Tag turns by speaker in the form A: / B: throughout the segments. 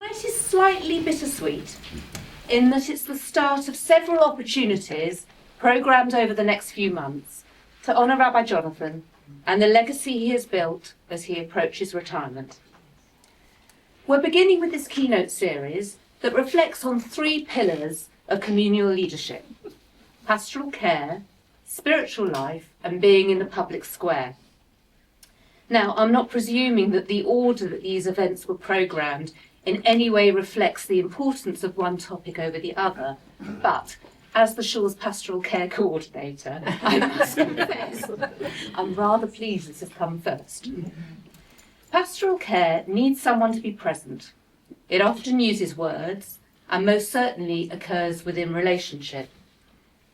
A: It is slightly bittersweet in that it's the start of several opportunities programmed over the next few months to honour Rabbi Jonathan and the legacy he has built as he approaches retirement. We're beginning with this keynote series that reflects on 3 pillars of communal leadership: pastoral care, spiritual life, and being in the public square. Now, I'm not presuming that the order that these events were programmed in any way reflects the importance of one topic over the other, but as the Shaw's Pastoral Care Coordinator, I must confess, I'm rather pleased this has come first. Pastoral care needs someone to be present. It often uses words, and most certainly occurs within relationship.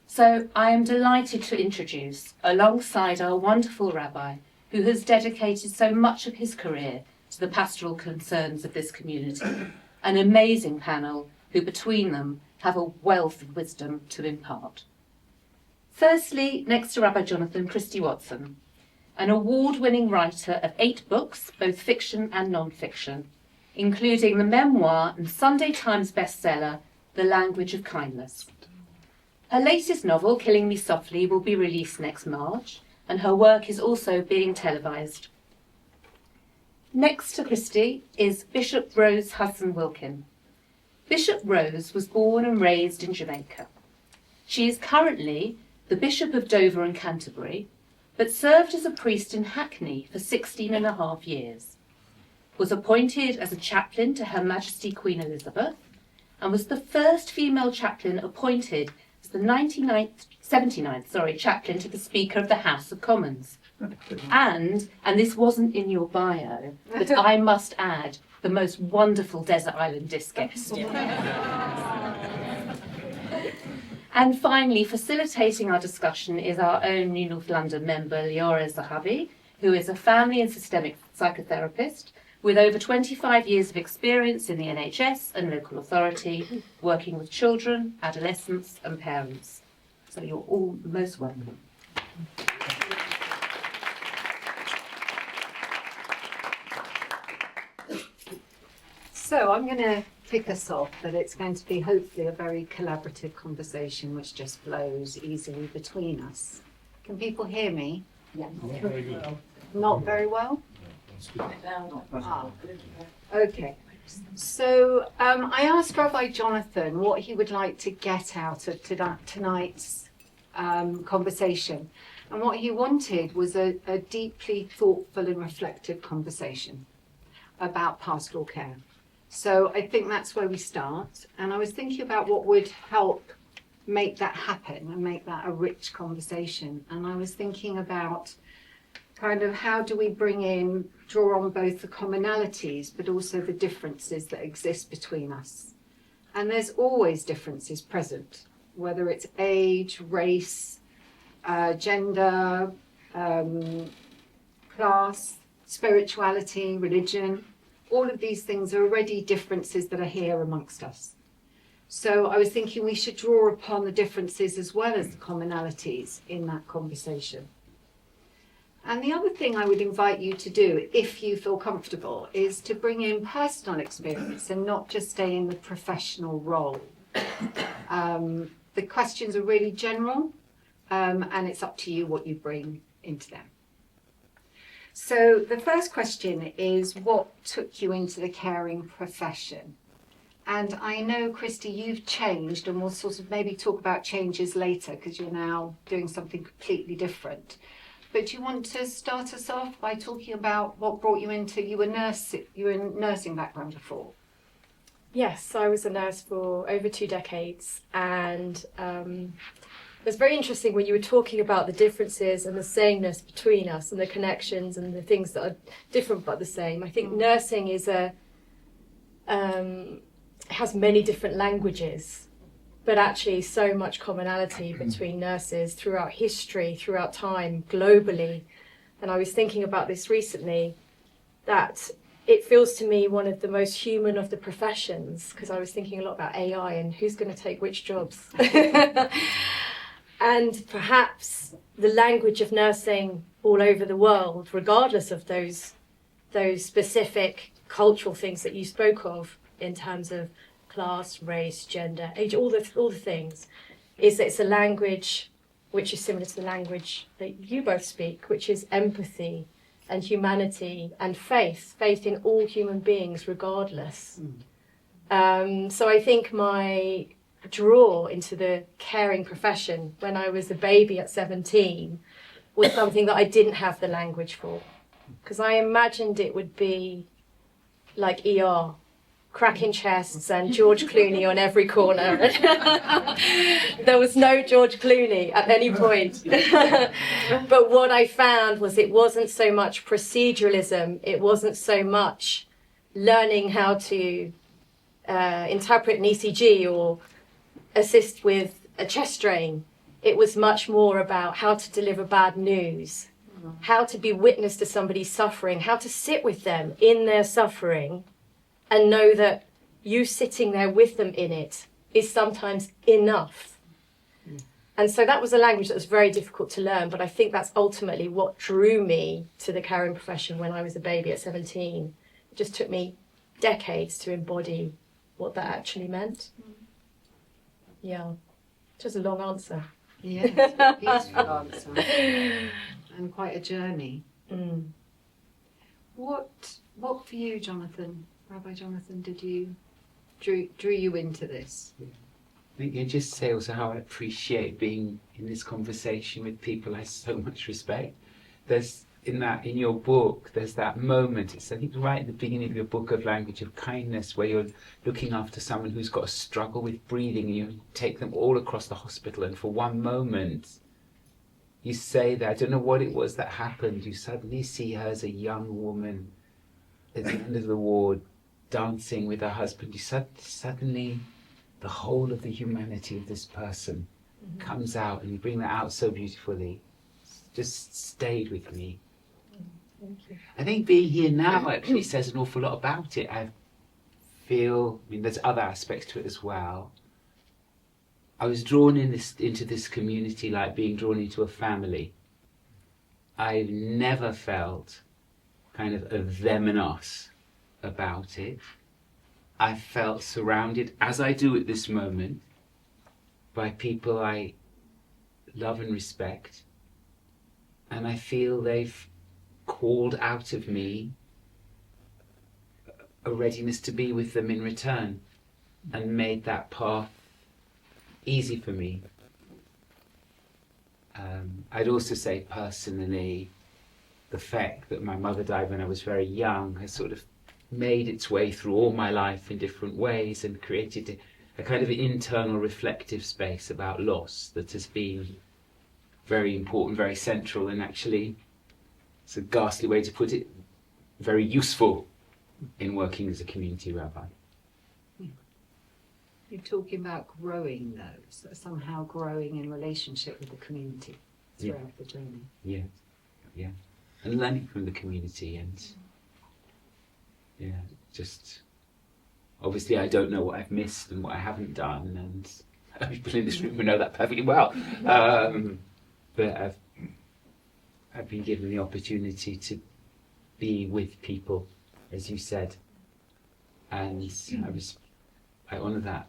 A: So I am delighted to introduce, alongside our wonderful rabbi, who has dedicated so much of his career to the pastoral concerns of this community, an amazing panel who between them have a wealth of wisdom to impart. Firstly, next to Rabbi Jonathan, Christie Watson, an award-winning writer of 8 books, both fiction and non-fiction, including the memoir and Sunday Times bestseller, The Language of Kindness. Her latest novel, Killing Me Softly, will be released next March, and her work is also being televised. Next to Christie is Bishop Rose Hudson-Wilkin. Bishop Rose was born and raised in Jamaica. She is currently the Bishop of Dover and Canterbury, but served as a priest in Hackney for 16.5 years, was appointed as a chaplain to Her Majesty Queen Elizabeth, and was the first female chaplain appointed as the 79th chaplain to the Speaker of the House of Commons. And this wasn't in your bio, but I must add, the most wonderful desert island disc guest. And finally, facilitating our discussion is our own New North London member, Leora Zehavi, who is a family and systemic psychotherapist with over 25 years of experience in the NHS and Local Authority, working with children, adolescents and parents. So you're all most welcome.
B: So I'm going to kick us off, but it's going to be hopefully a very collaborative conversation which just flows easily between us. Can people hear me?
C: Yeah. Not very good.
B: Not very well? Okay. So I asked Rabbi Jonathan what he would like to get out of tonight's conversation. And what he wanted was a deeply thoughtful and reflective conversation about pastoral care. So I think that's where we start. And I was thinking about what would help make that happen and make that a rich conversation. And I was thinking about kind of how do we draw on both the commonalities, but also the differences that exist between us. And there's always differences present, whether it's age, race, gender, class, spirituality, religion. All of these things are already differences that are here amongst us. So I was thinking we should draw upon the differences as well as the commonalities in that conversation. And the other thing I would invite you to do, if you feel comfortable, is to bring in personal experience and not just stay in the professional role. The questions are really general, and it's up to you what you bring into them. So the first question is, what took you into the caring profession? And I know, Christie, you've changed, and we'll sort of maybe talk about changes later because you're now doing something completely different. But do you want to start us off by talking about what brought you into, you were in nursing background before?
D: Yes, I was a nurse for over 2 decades, and it was very interesting when you were talking about the differences and the sameness between us and the connections and the things that are different but the same. I think nursing is has many different languages, but actually so much commonality between nurses throughout history, throughout time, globally. And I was thinking about this recently, that it feels to me one of the most human of the professions, because I was thinking a lot about AI and who's going to take which jobs. And perhaps the language of nursing all over the world, regardless of those specific cultural things that you spoke of, in terms of class, race, gender, age, all the things, is that it's a language which is similar to the language that you both speak, which is empathy and humanity and faith in all human beings regardless. So I think my draw into the caring profession when I was a baby at 17 was something that I didn't have the language for, because I imagined it would be like ER, cracking chests and George Clooney on every corner. There was no George Clooney at any point. But what I found was it wasn't so much proceduralism, it wasn't so much learning how to interpret an ECG or assist with a chest drain. It was much more about how to deliver bad news, how to be witness to somebody's suffering, how to sit with them in their suffering and know that you sitting there with them in it is sometimes enough. And so that was a language that was very difficult to learn, but I think that's ultimately what drew me to the caring profession when I was a baby at 17. It just took me decades to embody what that actually meant. Yeah, just a long answer.
B: Yes, a beautiful answer. And quite a journey. What for you, Jonathan, Rabbi Jonathan, drew you into this?
C: I think I just say also how I appreciate being in this conversation with people I so much respect. There's in your book, there's that moment, it's I think right at the beginning of your book of Language of Kindness, where you're looking after someone who's got a struggle with breathing and you take them all across the hospital, and for one moment you say that, I don't know what it was that happened, you suddenly see her as a young woman at the end of the ward dancing with her husband. You suddenly the whole of the humanity of this person comes out, and you bring that out so beautifully. It's just stayed with me.
D: Thank you.
C: I think being here now actually says an awful lot about it. I mean, there's other aspects to it as well. I was drawn into this community like being drawn into a family. I've never felt kind of a them and us about it. I felt surrounded, as I do at this moment, by people I love and respect, and I feel they've called out of me a readiness to be with them in return, and made that path easy for me. I'd also say personally, the fact that my mother died when I was very young has sort of made its way through all my life in different ways and created a kind of internal reflective space about loss that has been very important, very central, and actually, it's a ghastly way to put it, very useful in working as a community rabbi.
B: You're talking about growing though, so somehow growing in relationship with the community throughout the journey.
C: Yeah, and learning from the community, and just obviously I don't know what I've missed and what I haven't done, and people in this room will know that perfectly well. But I've been given the opportunity to be with people, as you said, and I honour that.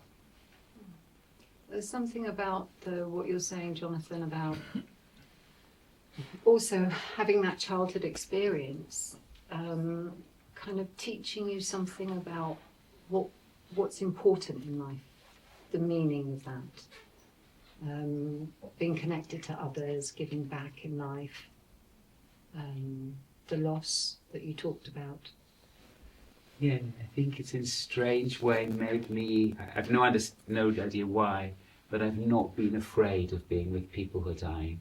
B: There's something about what you're saying, Jonathan, about also having that childhood experience, kind of teaching you something about what's important in life, the meaning of that, being connected to others, giving back in life, the loss that you talked about.
C: Yeah, I think it's in a strange way made me, I've no idea why, but I've not been afraid of being with people who are dying.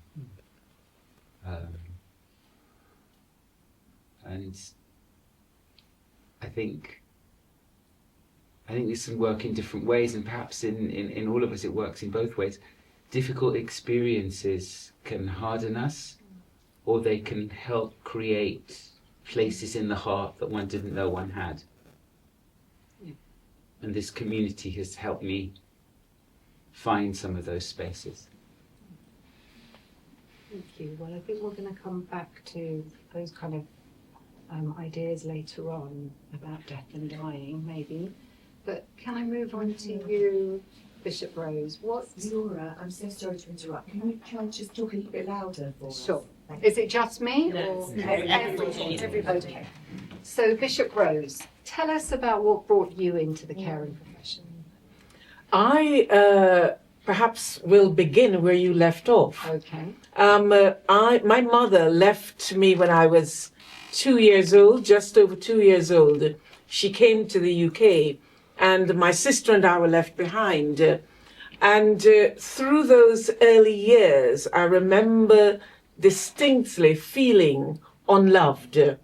C: And I think this can work in different ways, and perhaps in all of us it works in both ways. Difficult experiences can harden us, or they can help create places in the heart that one didn't know one had.
B: Yeah.
C: And this community has helped me find some of those spaces.
B: Thank you. Well, I think we're going to come back to those kind of ideas later on about death and dying, maybe. But can I move on to you, Bishop Rose? What?
E: Leora, I'm so sorry to interrupt. Can I just talk a little bit louder for us?
B: Sure. Is it just me?
E: No,
B: Or
E: it's
B: everybody? Okay. So, Bishop Rose, tell us about what brought you into the caring profession.
F: I perhaps will begin where you left off.
B: Okay.
F: My mother left me when I was 2 years old, just over 2 years old. She came to the UK, and my sister and I were left behind. And through those early years, I remember distinctly feeling unloved.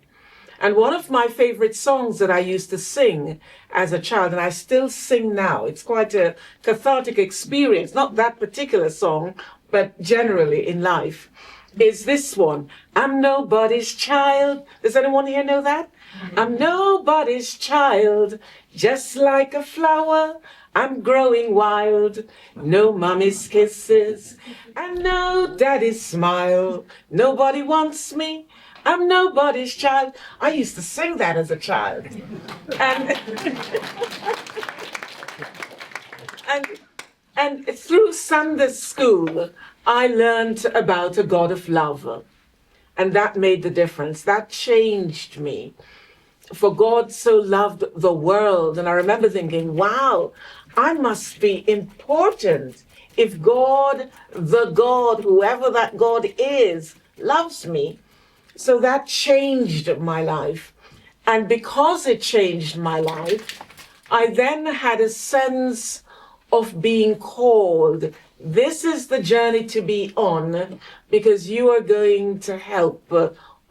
F: And one of my favorite songs that I used to sing as a child, and I still sing now, it's quite a cathartic experience, not that particular song, but generally in life, is this one. I'm nobody's child. Does anyone here know that? I'm nobody's child, just like a flower. I'm growing wild. No mommy's kisses and no daddy's smile. Nobody wants me. I'm nobody's child. I used to sing that as a child. And through Sunday school, I learned about a God of love. And that made the difference. That changed me. For God so loved the world. And I remember thinking, wow, I must be important if God, the God, whoever that God is, loves me. So that changed my life. And because it changed my life, I then had a sense of being called. This is the journey to be on, because you are going to help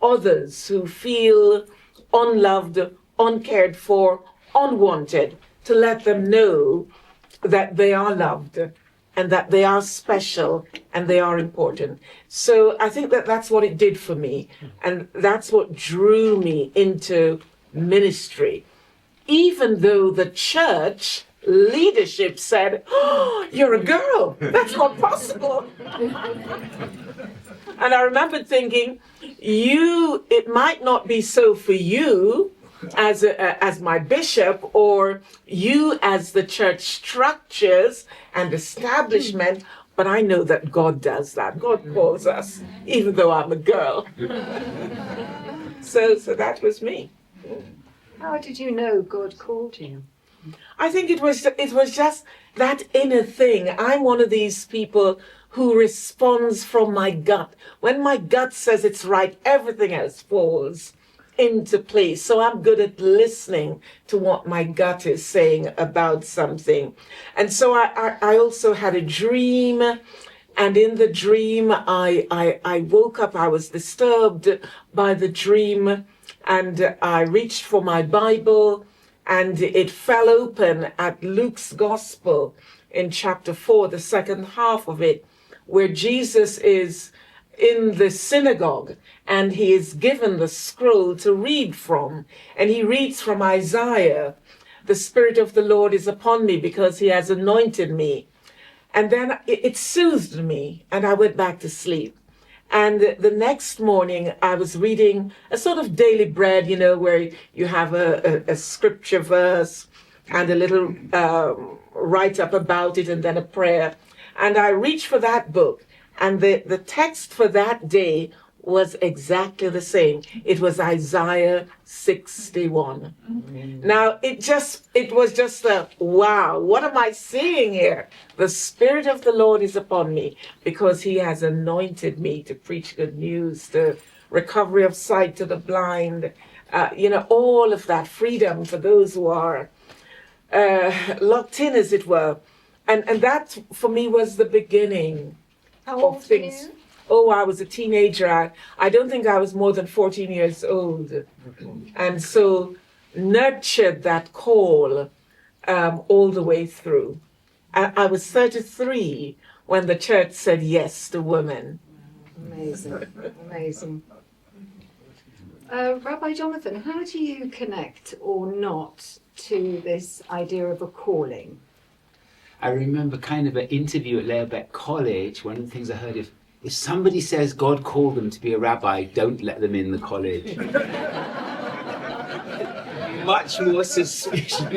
F: others who feel unloved, uncared for, unwanted, to let them know that they are loved and that they are special and they are important. So I think that that's what it did for me. And that's what drew me into ministry. Even though the church leadership said, oh, you're a girl, that's not possible. And I remember thinking, it might not be so for you as my bishop, or you as the church structures and establishment, but I know that God does that. God calls us, even though I'm a girl. So that was me.
B: How did you know God called you?
F: I think it was just that inner thing. I'm one of these people who responds from my gut. When my gut says it's right, everything else falls into place. So I'm good at listening to what my gut is saying about something. And so I also had a dream. And in the dream, I woke up, I was disturbed by the dream, and I reached for my Bible, and it fell open at Luke's Gospel in chapter 4, the second half of it, where Jesus is in the synagogue and he is given the scroll to read from. And he reads from Isaiah, "The Spirit of the Lord is upon me because he has anointed me." And then it soothed me and I went back to sleep. And the next morning I was reading a sort of daily bread, where you have a scripture verse and a little write-up about it and then a prayer. And I reached for that book, and the text for that day was exactly the same. It was Isaiah 61. Now, it was just a, wow, what am I seeing here? The Spirit of the Lord is upon me because he has anointed me to preach good news, the recovery of sight to the blind, all of that freedom for those who are locked in, as it were. And that, for me, was the beginning of things. Oh, I was a teenager. I don't think I was more than 14 years old. And so nurtured that call all the way through. I was 33 when the church said yes to women.
B: Amazing, amazing. Rabbi Jonathan, how do you connect or not to this idea of a calling?
C: I remember kind of an interview at Leora College. One of the things I heard, if somebody says God called them to be a rabbi, don't let them in the college. Much more suspicion.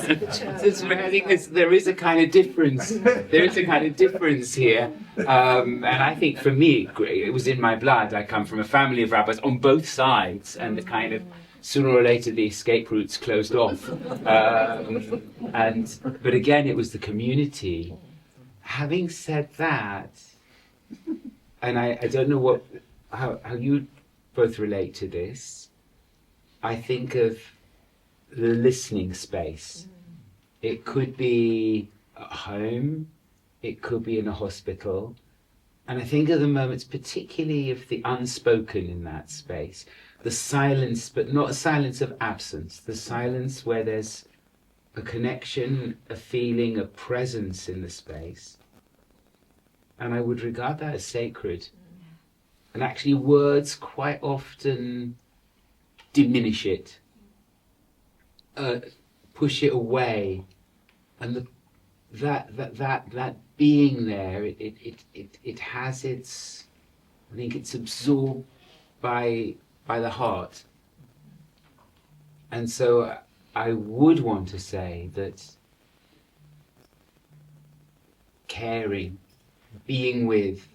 C: I think there is a kind of difference. There is a kind of difference here. And I think for me, it was in my blood. I come from a family of rabbis on both sides, and the kind of sooner or later the escape routes closed off. But again, it was the community. Having said that, and I don't know how you both relate to this, I think of the listening space. It could be at home, it could be in a hospital, and I think of the moments particularly of the unspoken in that space, the silence, but not a silence of absence, the silence where there's a connection, a feeling, a presence in the space. And I would regard that as sacred. And actually words quite often diminish it, push it away, and that being there, it has its, I think it's absorbed by the heart. And so I would want to say that caring, being with,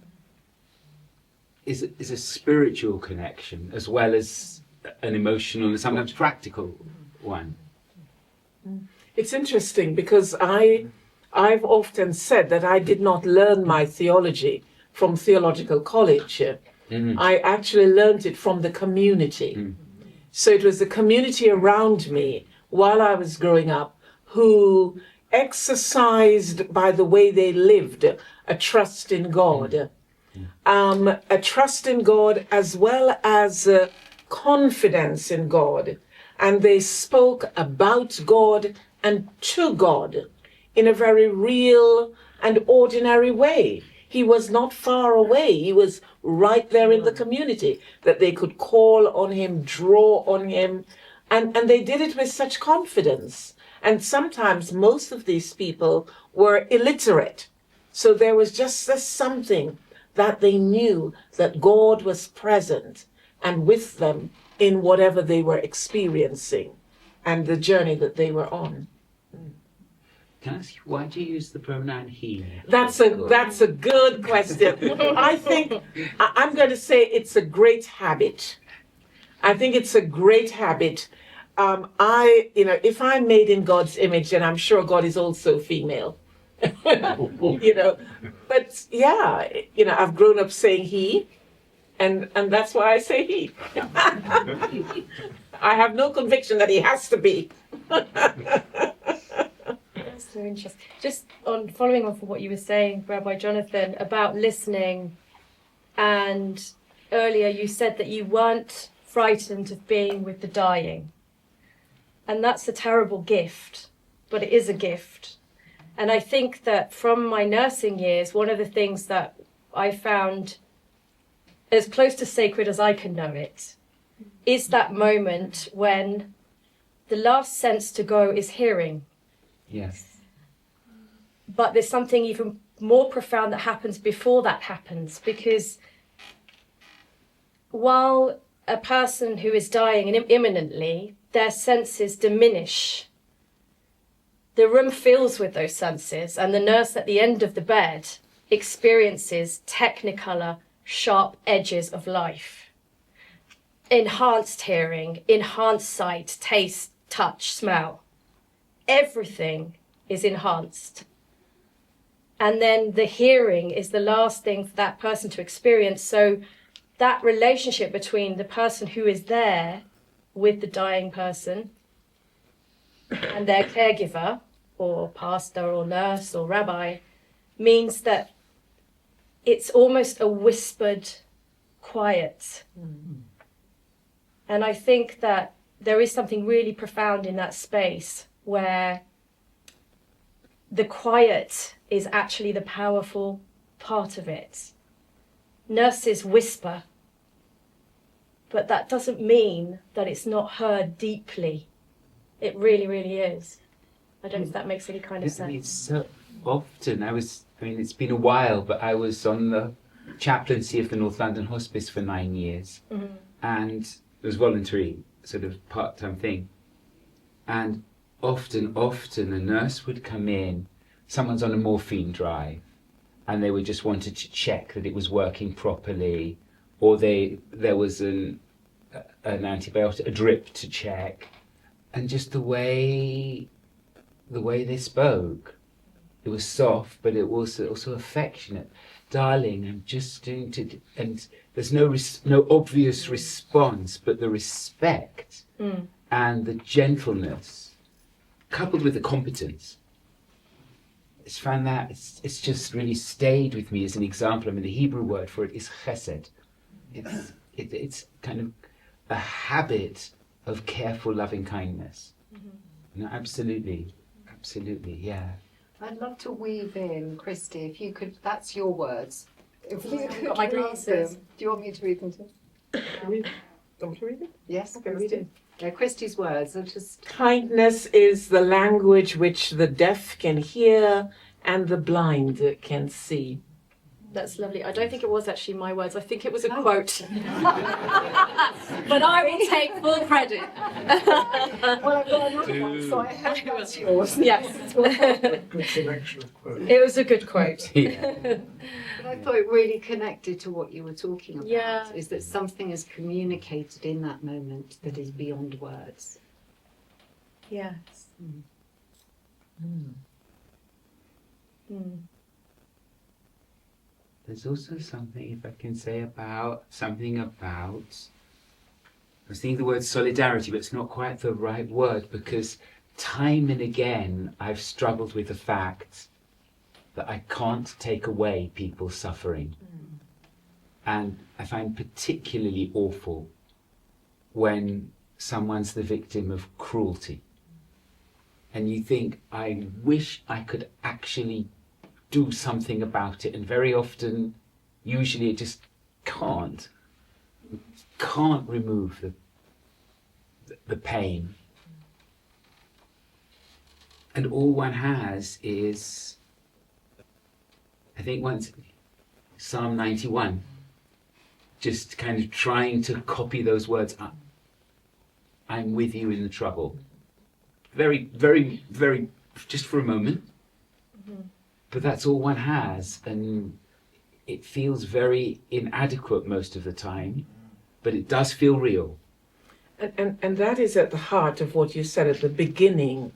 C: is a spiritual connection as well as an emotional and sometimes practical one.
F: It's interesting because I've often said that I did not learn my theology from theological college. I actually learned it from the community. So it was the community around me while I was growing up who exercised by the way they lived a trust in God. A trust in God as well as confidence in God. And they spoke about God and to God in a very real and ordinary way. He was not far away. He was right there in the community that they could call on him, draw on him. And they did it with such confidence. And sometimes most of these people were illiterate. So there was just something that they knew that God was present and with them in whatever they were experiencing and the journey that they were on.
C: Can I ask you, why do you use the pronoun he?
F: That's a good question. I think I'm going to say it's a great habit. I think it's a great habit. If I'm made in God's image, and I'm sure God is also female, but yeah, I've grown up saying he, and that's why I say he. I have no conviction that he has to be.
D: That's so interesting. Just on following on from what you were saying, Rabbi Jonathan, about listening, and earlier you said that you weren't frightened of being with the dying. And that's a terrible gift, but it is a gift. And I think that from my nursing years, one of the things that I found as close to sacred as I can know it is that moment when the last sense to go is hearing.
C: Yes.
D: But there's something even more profound that happens before that happens, because while a person who is dying imminently, their senses diminish, the room fills with those senses, and the nurse at the end of the bed experiences technicolor, sharp edges of life. Enhanced hearing, enhanced sight, taste, touch, smell. Everything is enhanced. And then the hearing is the last thing for that person to experience. So that relationship between the person who is there with the dying person and their caregiver, or pastor or nurse or rabbi, means that it's almost a whispered quiet. And I think that there is something really profound in that space where the quiet is actually the powerful part of it. Nurses whisper, but that doesn't mean that it's not heard deeply. It really, really is. I don't know if that makes any kind of sense.
C: It's so often, it's been a while, but I was on the chaplaincy of the North London Hospice for 9 years. And it was voluntary, sort of part-time thing. And often a nurse would come in, someone's on a morphine drive, and they would just wanted to check that it was working properly, or there was an antibiotic, a drip to check, and just the way they spoke, it was soft, but it was also affectionate. Darling, I'm just doing to, and there's no obvious response, but the respect and the gentleness, coupled with the competence. It's found that it's just really stayed with me as an example. I mean, the Hebrew word for it is chesed. It's kind of a habit of careful, loving kindness. No, absolutely, yeah.
B: I'd love to weave in, Christie, if you could, that's your words. If you could
D: got my
B: read
D: glasses.
B: them. Do you want me to read them too?
F: Don't you read it?
B: Yes,
F: Okay,
B: let's
F: read
B: do.
F: it.
B: Yeah, Christie's words are just...
F: Kindness is the language which the deaf can hear and the blind can see.
D: That's lovely. I don't think it was actually my words. I think it was a quote. But I will take full credit.
B: Well, I've got another one, so I hope that's yours.
D: Yes.
G: Good selection of quotes.
D: It was a good quote.
C: Yeah.
B: But I thought it really connected to what you were talking about,
D: Yeah.
B: is that something is communicated in that moment that is beyond words.
D: Yes.
C: There's also something, if I can say, about I was thinking the word solidarity, but it's not quite the right word, because time and again I've struggled with the fact that I can't take away people's suffering. And I find particularly awful when someone's the victim of cruelty. And you think, I wish I could actually do something about it, and very often, usually it just can't remove the pain. And all one has is, I think once, Psalm 91, just kind of trying to copy those words up. I'm with you in the trouble. Very, very, very, just for a moment. But that's all one has, and it feels very inadequate most of the time, but it does feel real.
F: And that is at the heart of what you said at the beginning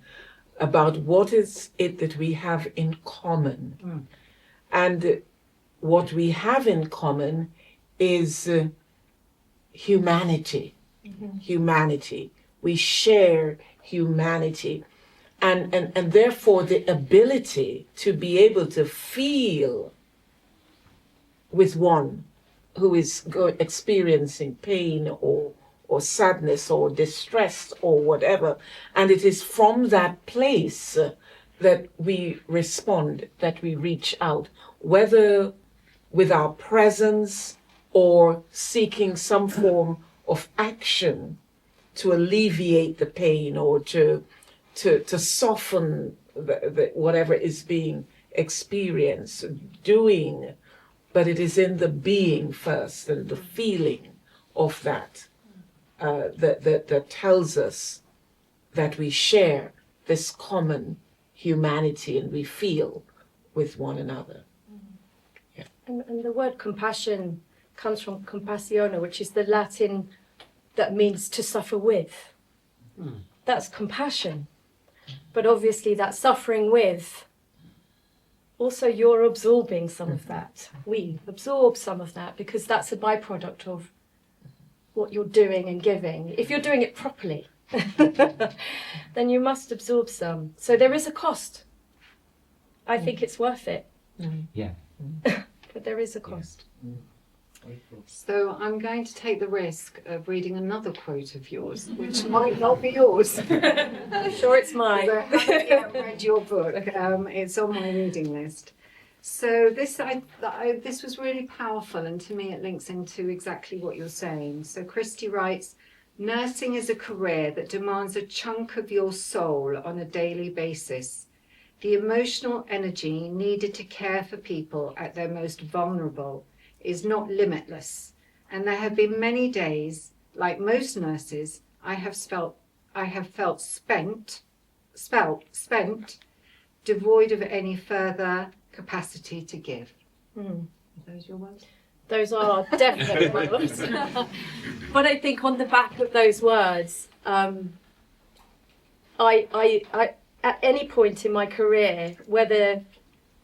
F: about what is it that we have in common. And what we have in common is humanity. Humanity. We share humanity. And therefore the ability to be able to feel with one who is experiencing pain or sadness or distress or whatever. And it is from that place that we respond, that we reach out, whether with our presence or seeking some form of action to alleviate the pain or to soften the whatever is being experienced, doing, but it is in the being first and the feeling of that that tells us that we share this common humanity and we feel with one another. Yeah.
D: And the word compassion comes from compassione, which is the Latin that means to suffer with. That's compassion. But obviously that suffering with, also you're absorbing some of that. We absorb some of that because that's a byproduct of what you're doing and giving. If you're doing it properly, then you must absorb some. So there is a cost. I think it's worth it.
C: Yeah.
D: But there is a cost.
B: So I'm going to take the risk of reading another quote of yours, which might not be yours.
D: I'm sure it's mine.
B: I haven't yet read your book. It's on my reading list. So this was really powerful, and to me it links into exactly what you're saying. So Christie writes, nursing is a career that demands a chunk of your soul on a daily basis. The emotional energy needed to care for people at their most vulnerable is not limitless, and there have been many days, like most nurses, I have felt spent spent devoid of any further capacity to give.
D: Mm.
B: Are those your words?
D: Those are definitely my words. But I think on the back of those words, I at any point in my career, whether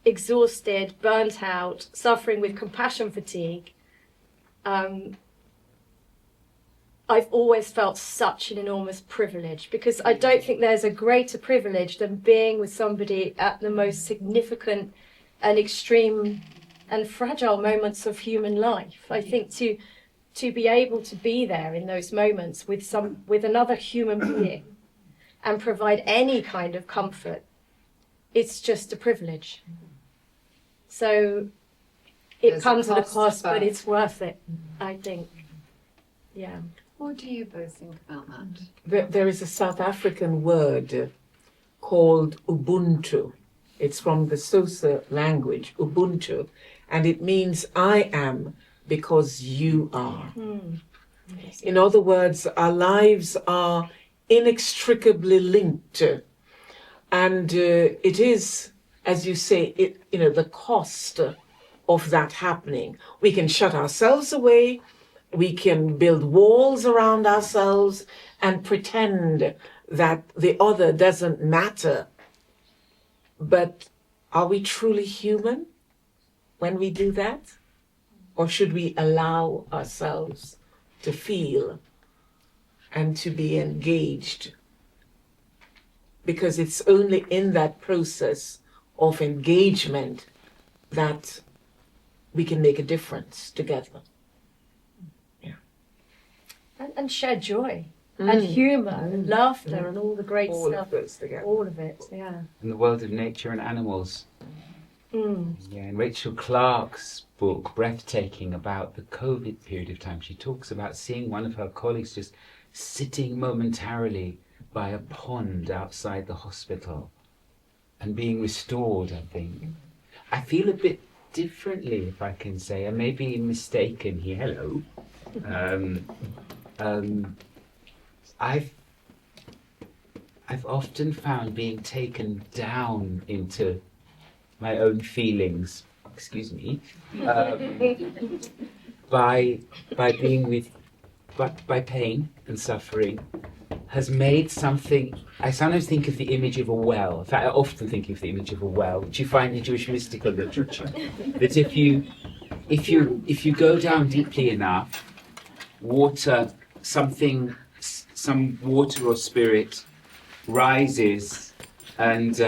D: exhausted, burnt out, suffering with compassion fatigue, I've always felt such an enormous privilege, because I don't think there's a greater privilege than being with somebody at the most significant and extreme and fragile moments of human life. I think to be able to be there in those moments with another human being and provide any kind of comfort, it's just a privilege. So it
B: There's a
D: comes at a
B: cost,
D: cost, but
B: but-
D: it's worth it, I think. Yeah.
B: What do you both think about that?
F: There is a South African word called Ubuntu. It's from the Xhosa language, Ubuntu, and it means I am because you are. In other words, our lives are inextricably linked, and it is, as you say, the cost of that happening. We can shut ourselves away. We can build walls around ourselves and pretend that the other doesn't matter. But are we truly human when we do that? Or should we allow ourselves to feel and to be engaged? Because it's only in that process of engagement that we can make a difference together.
D: And share joy and humour and laughter and all the great
F: All
D: stuff.
F: of those together.
D: All of it, yeah.
C: In the world of nature and animals. Yeah, in Rachel Clark's book, Breathtaking, about the COVID period of time, she talks about seeing one of her colleagues just sitting momentarily by a pond outside the hospital and being restored, I think. I feel a bit differently, if I can say. I may be mistaken here. Hello. I've often found being taken down into my own feelings, excuse me, by being with, by pain and suffering, has made something. I sometimes think of the image of a well. In fact, I often think of the image of a well, which you find in Jewish mystical literature. That if you go down deeply enough, water, some water or spirit rises and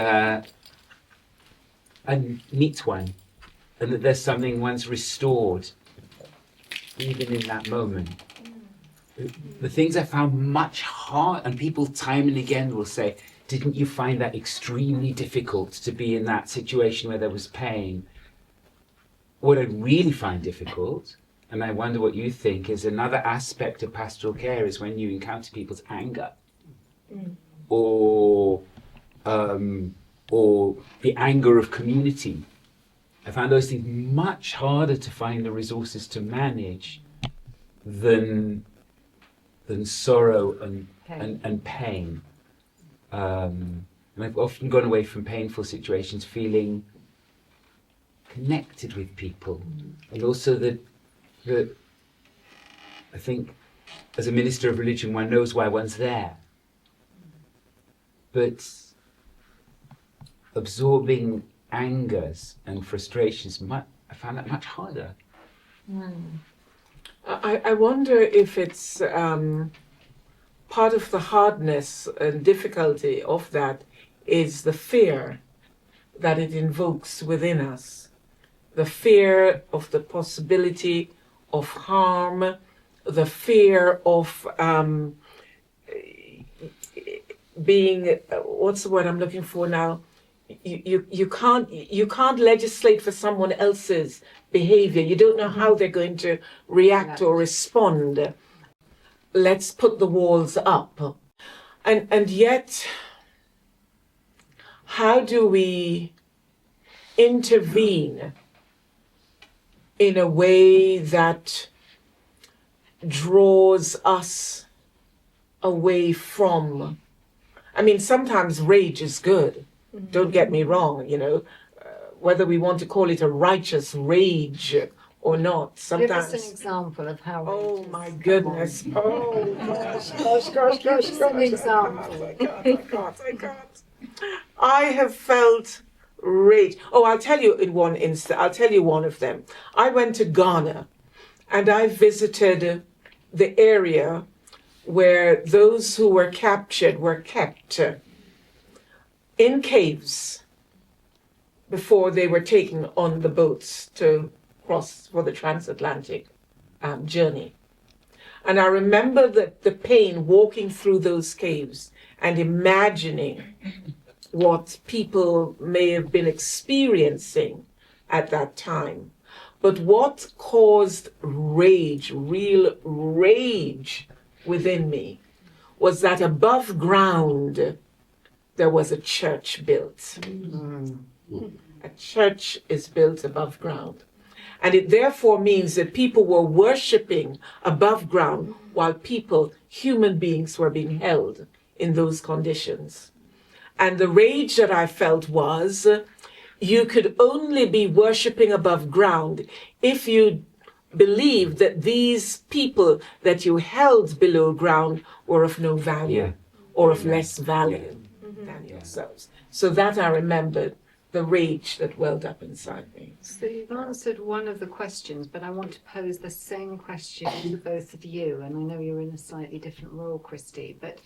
C: meets one, and that there's something one's restored, even in that moment. The things I found much hard, and people time and again will say, didn't you find that extremely difficult to be in that situation where there was pain? What I really find difficult, and I wonder what you think, is another aspect of pastoral care is when you encounter people's anger, or the anger of community. I found those things much harder to find the resources to manage than sorrow and pain. And I've often gone away from painful situations feeling connected with people, and also that I think as a minister of religion one knows why one's there, but absorbing angers and frustrations, I found that much harder.
F: I wonder if it's part of the hardness and difficulty of that is the fear that it invokes within us. The fear of the possibility of harm, the fear of being, what's the word I'm looking for now? You can't legislate for someone else's behavior. You don't know how they're going to react or respond. Let's put the walls up. And yet, how do we intervene in a way that draws us away from? I mean, sometimes rage is good. Don't get me wrong, whether we want to call it a righteous rage or not.
B: Give
F: Sometimes.
B: us an example of how.
F: Oh
B: rage
F: my
B: is.
F: goodness. Oh gosh.
B: Give us an example.
F: I can't. I have felt rage. Oh, I'll tell you in one instant. I'll tell you one of them. I went to Ghana and I visited the area where those who were captured were kept in caves before they were taken on the boats to cross for the transatlantic journey. And I remember the pain walking through those caves and imagining what people may have been experiencing at that time. But what caused rage, real rage within me, was that above ground there was a church built. A church is built above ground. And it therefore means that people were worshiping above ground while people, human beings, were being held in those conditions. And the rage that I felt was, you could only be worshiping above ground if you believed that these people that you held below ground were of no value or of less value than yourselves. So that I remembered, the rage that welled up inside me.
B: So you've answered one of the questions, but I want to pose the same question to both of you. And I know you're in a slightly different role, Christie, but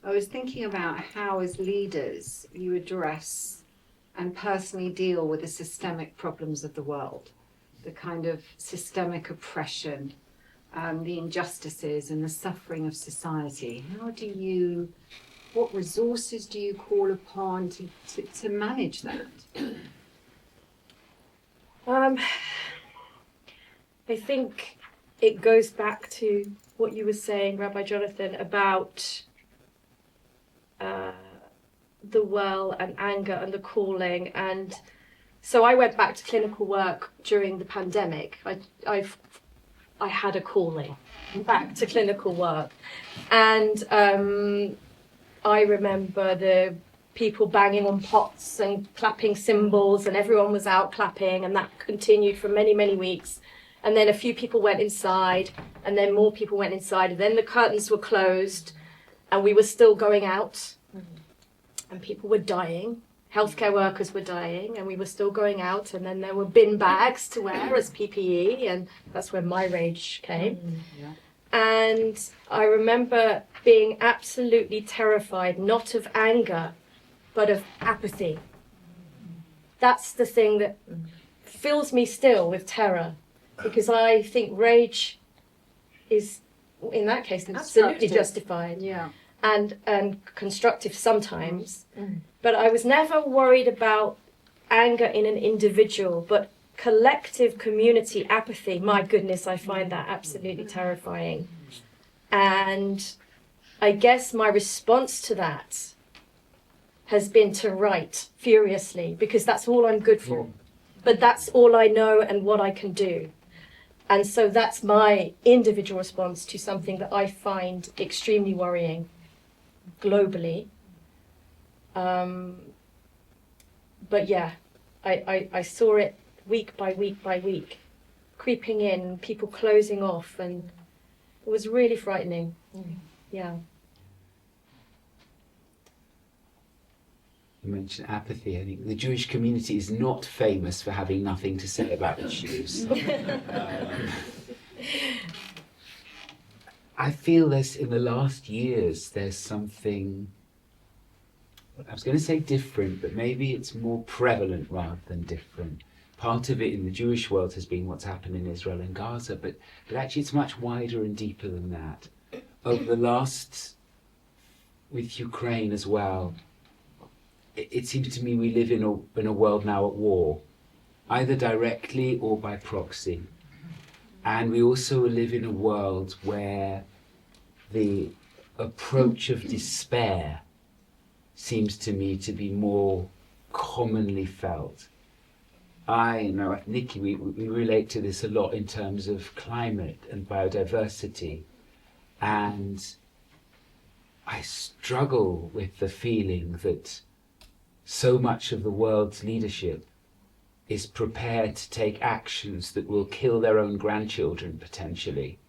B: I was thinking about how, as leaders, you address and personally deal with the systemic problems of the world, the kind of systemic oppression, the injustices and the suffering of society. What resources do you call upon to manage that?
D: I think it goes back to what you were saying, Rabbi Jonathan, about the well and anger and the calling. And so I went back to clinical work during the pandemic. I had a calling back to clinical work. And I remember the people banging on pots and clapping cymbals, and everyone was out clapping, and that continued for many, many weeks. And then a few people went inside, and then more people went inside, and then the curtains were closed, and we were still going out, and people were dying. Healthcare workers were dying, and we were still going out, and then there were bin bags to wear as PPE, and that's when my rage came. And I remember being absolutely terrified, not of anger, but of apathy. That's the thing that fills me still with terror, because I think rage is, in that case, absolutely justified and constructive sometimes. But I was never worried about anger in an individual, but collective community apathy. My goodness, I find that absolutely terrifying. And I guess my response to that has been to write furiously, because that's all I'm good for. But that's all I know and what I can do. And so that's my individual response to something that I find extremely worrying globally. But yeah, I saw it week by week by week, creeping in, people closing off, and it was really frightening. Yeah.
C: You mentioned apathy. I think the Jewish community is not famous for having nothing to say about issues. I feel this in the last years, there's something, I was going to say different, but maybe it's more prevalent rather than different. Part of it in the Jewish world has been what's happened in Israel and Gaza, but actually it's much wider and deeper than that. Over the last, with Ukraine as well, it seems to me we live in a world now at war, either directly or by proxy. And we also live in a world where the approach of despair seems to me to be more commonly felt. I know, Nikki, we relate to this a lot in terms of climate and biodiversity. And I struggle with the feeling that so much of the world's leadership is prepared to take actions that will kill their own grandchildren potentially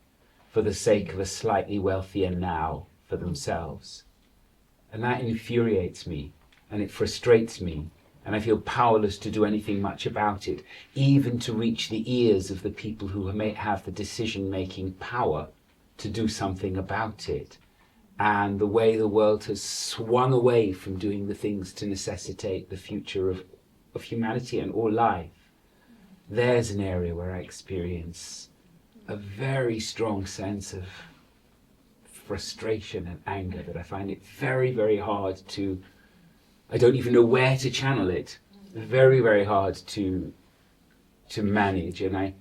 C: for the sake of a slightly wealthier now for themselves. And that infuriates me and it frustrates me, and I feel powerless to do anything much about it, even to reach the ears of the people who may have the decision-making power to do something about it. And the way the world has swung away from doing the things to necessitate the future of humanity and all life, there's an area where I experience a very strong sense of frustration and anger that I find it very, very hard to, I don't even know where to channel it. Very, very hard to manage. And I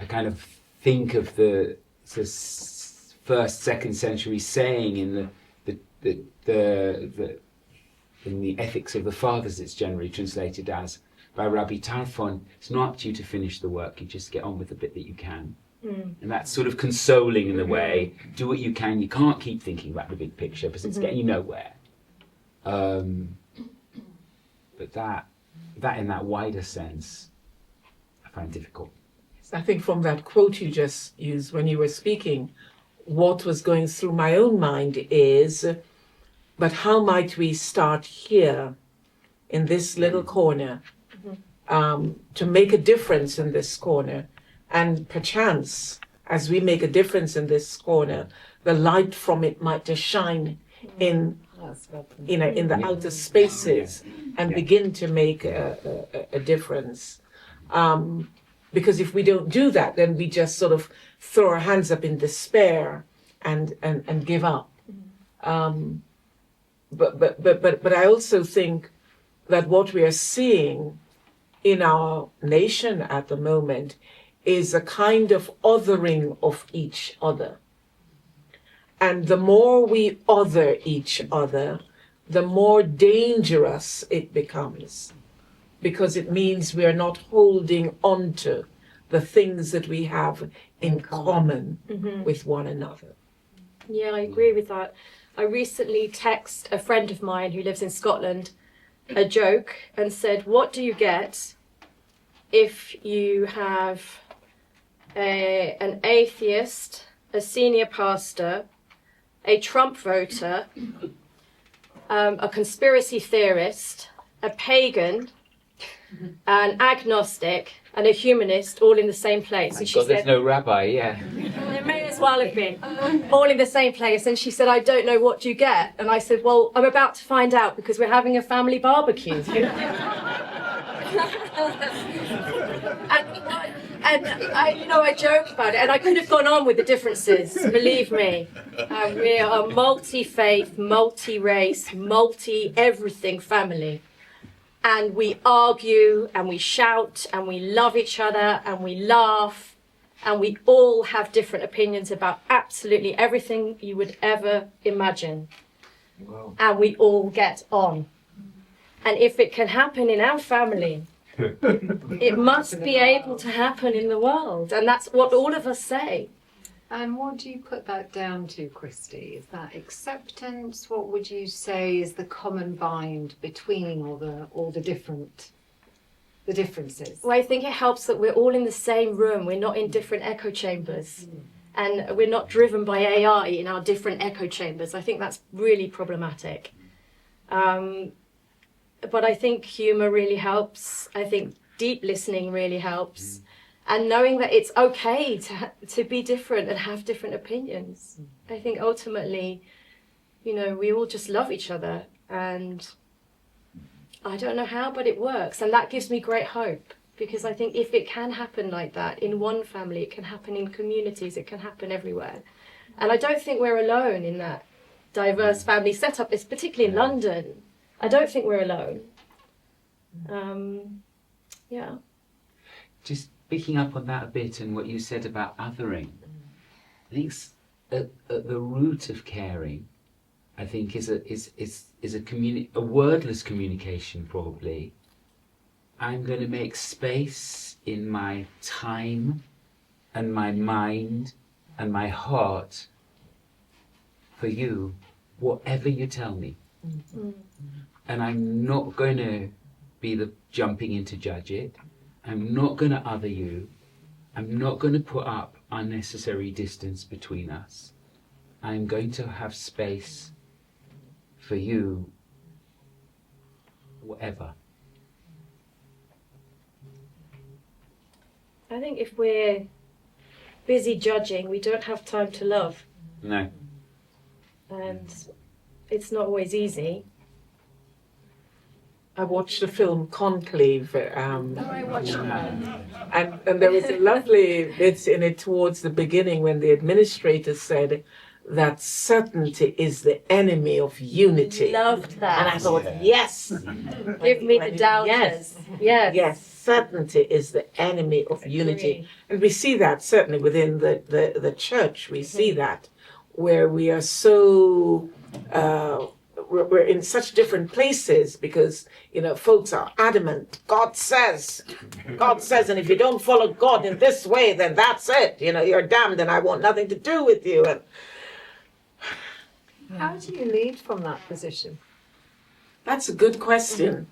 C: kind of think of the first, second century saying in in the Ethics of the Fathers, it's generally translated as, by Rabbi Tarfon, it's not up to you to finish the work, you just get on with the bit that you can. And that's sort of consoling in a way. Do what you can. You can't keep thinking about the big picture because it's getting you nowhere. But that in that wider sense, I find difficult.
F: I think from that quote you just used when you were speaking, what was going through my own mind is, but how might we start here in this little corner to make a difference in this corner? And perchance, as we make a difference in this corner, the light from it might just shine in, in the outer spaces and begin to make a difference. Because if we don't do that, then we just sort of throw our hands up in despair and give up. But I also think that what we are seeing in our nation at the moment is a kind of othering of each other. And the more we other each other, the more dangerous it becomes, because it means we are not holding on to the things that we have in common with one another.
D: Yeah, I agree with that. I recently texted a friend of mine who lives in Scotland a joke and said, what do you get if you have an atheist, a senior pastor, a Trump voter, a conspiracy theorist, a pagan, an agnostic, and a humanist all in the same place?
C: Thank God there's no rabbi, yeah.
D: There may as well have been, all in the same place. And she said, I don't know what you get. And I said, well, I'm about to find out because we're having a family barbecue. And I joke about it, and I could have gone on with the differences, believe me. We are a multi-faith, multi-race, multi-everything family. And we argue, and we shout, and we love each other, and we laugh, and we all have different opinions about absolutely everything you would ever imagine.
C: Wow.
D: And we all get on. And if it can happen in our family, it must be able to happen in the world. And that's what all of us say.
B: And what do you put that down to, Christie? Is that acceptance? What would you say is the common bind between all the differences?
D: Well, I think it helps that we're all in the same room. We're not in different echo chambers. And we're not driven by AI in our different echo chambers. I think that's really problematic. But I think humour really helps. I think deep listening really helps. And knowing that it's okay to be different and have different opinions. I think ultimately, we all just love each other. And I don't know how, but it works. And that gives me great hope. Because I think if it can happen like that in one family, it can happen in communities, it can happen everywhere. And I don't think we're alone in that diverse family setup, it's particularly in London. I don't think we're alone. Yeah.
C: Just picking up on that a bit and what you said about othering, I think at the root of caring, I think is a wordless communication probably. I'm going to make space in my time and my mind and my heart for you whatever you tell me. And I'm not going to be the jumping in to judge it. I'm not going to other you. I'm not going to put up unnecessary distance between us. I'm going to have space for you, whatever.
D: I think if we're busy judging, we don't have time to love.
C: No.
D: And it's not always easy.
F: I watched the film Conclave,
D: I watched that.
F: and there was a lovely bit in it towards the beginning when the administrator said that certainty is the enemy of unity.
D: Loved that.
F: And I thought, yes,
D: Give me the doubters.
F: Yes.
D: Yes.
F: yes, certainty is the enemy of unity.
D: Agree.
F: And we see that certainly within the church. We see that where we are so we're in such different places because folks are adamant. God says, and if you don't follow God in this way, then that's it. You're damned, and I want nothing to do with you. And
B: How do you lead from that position?
F: that's a good question.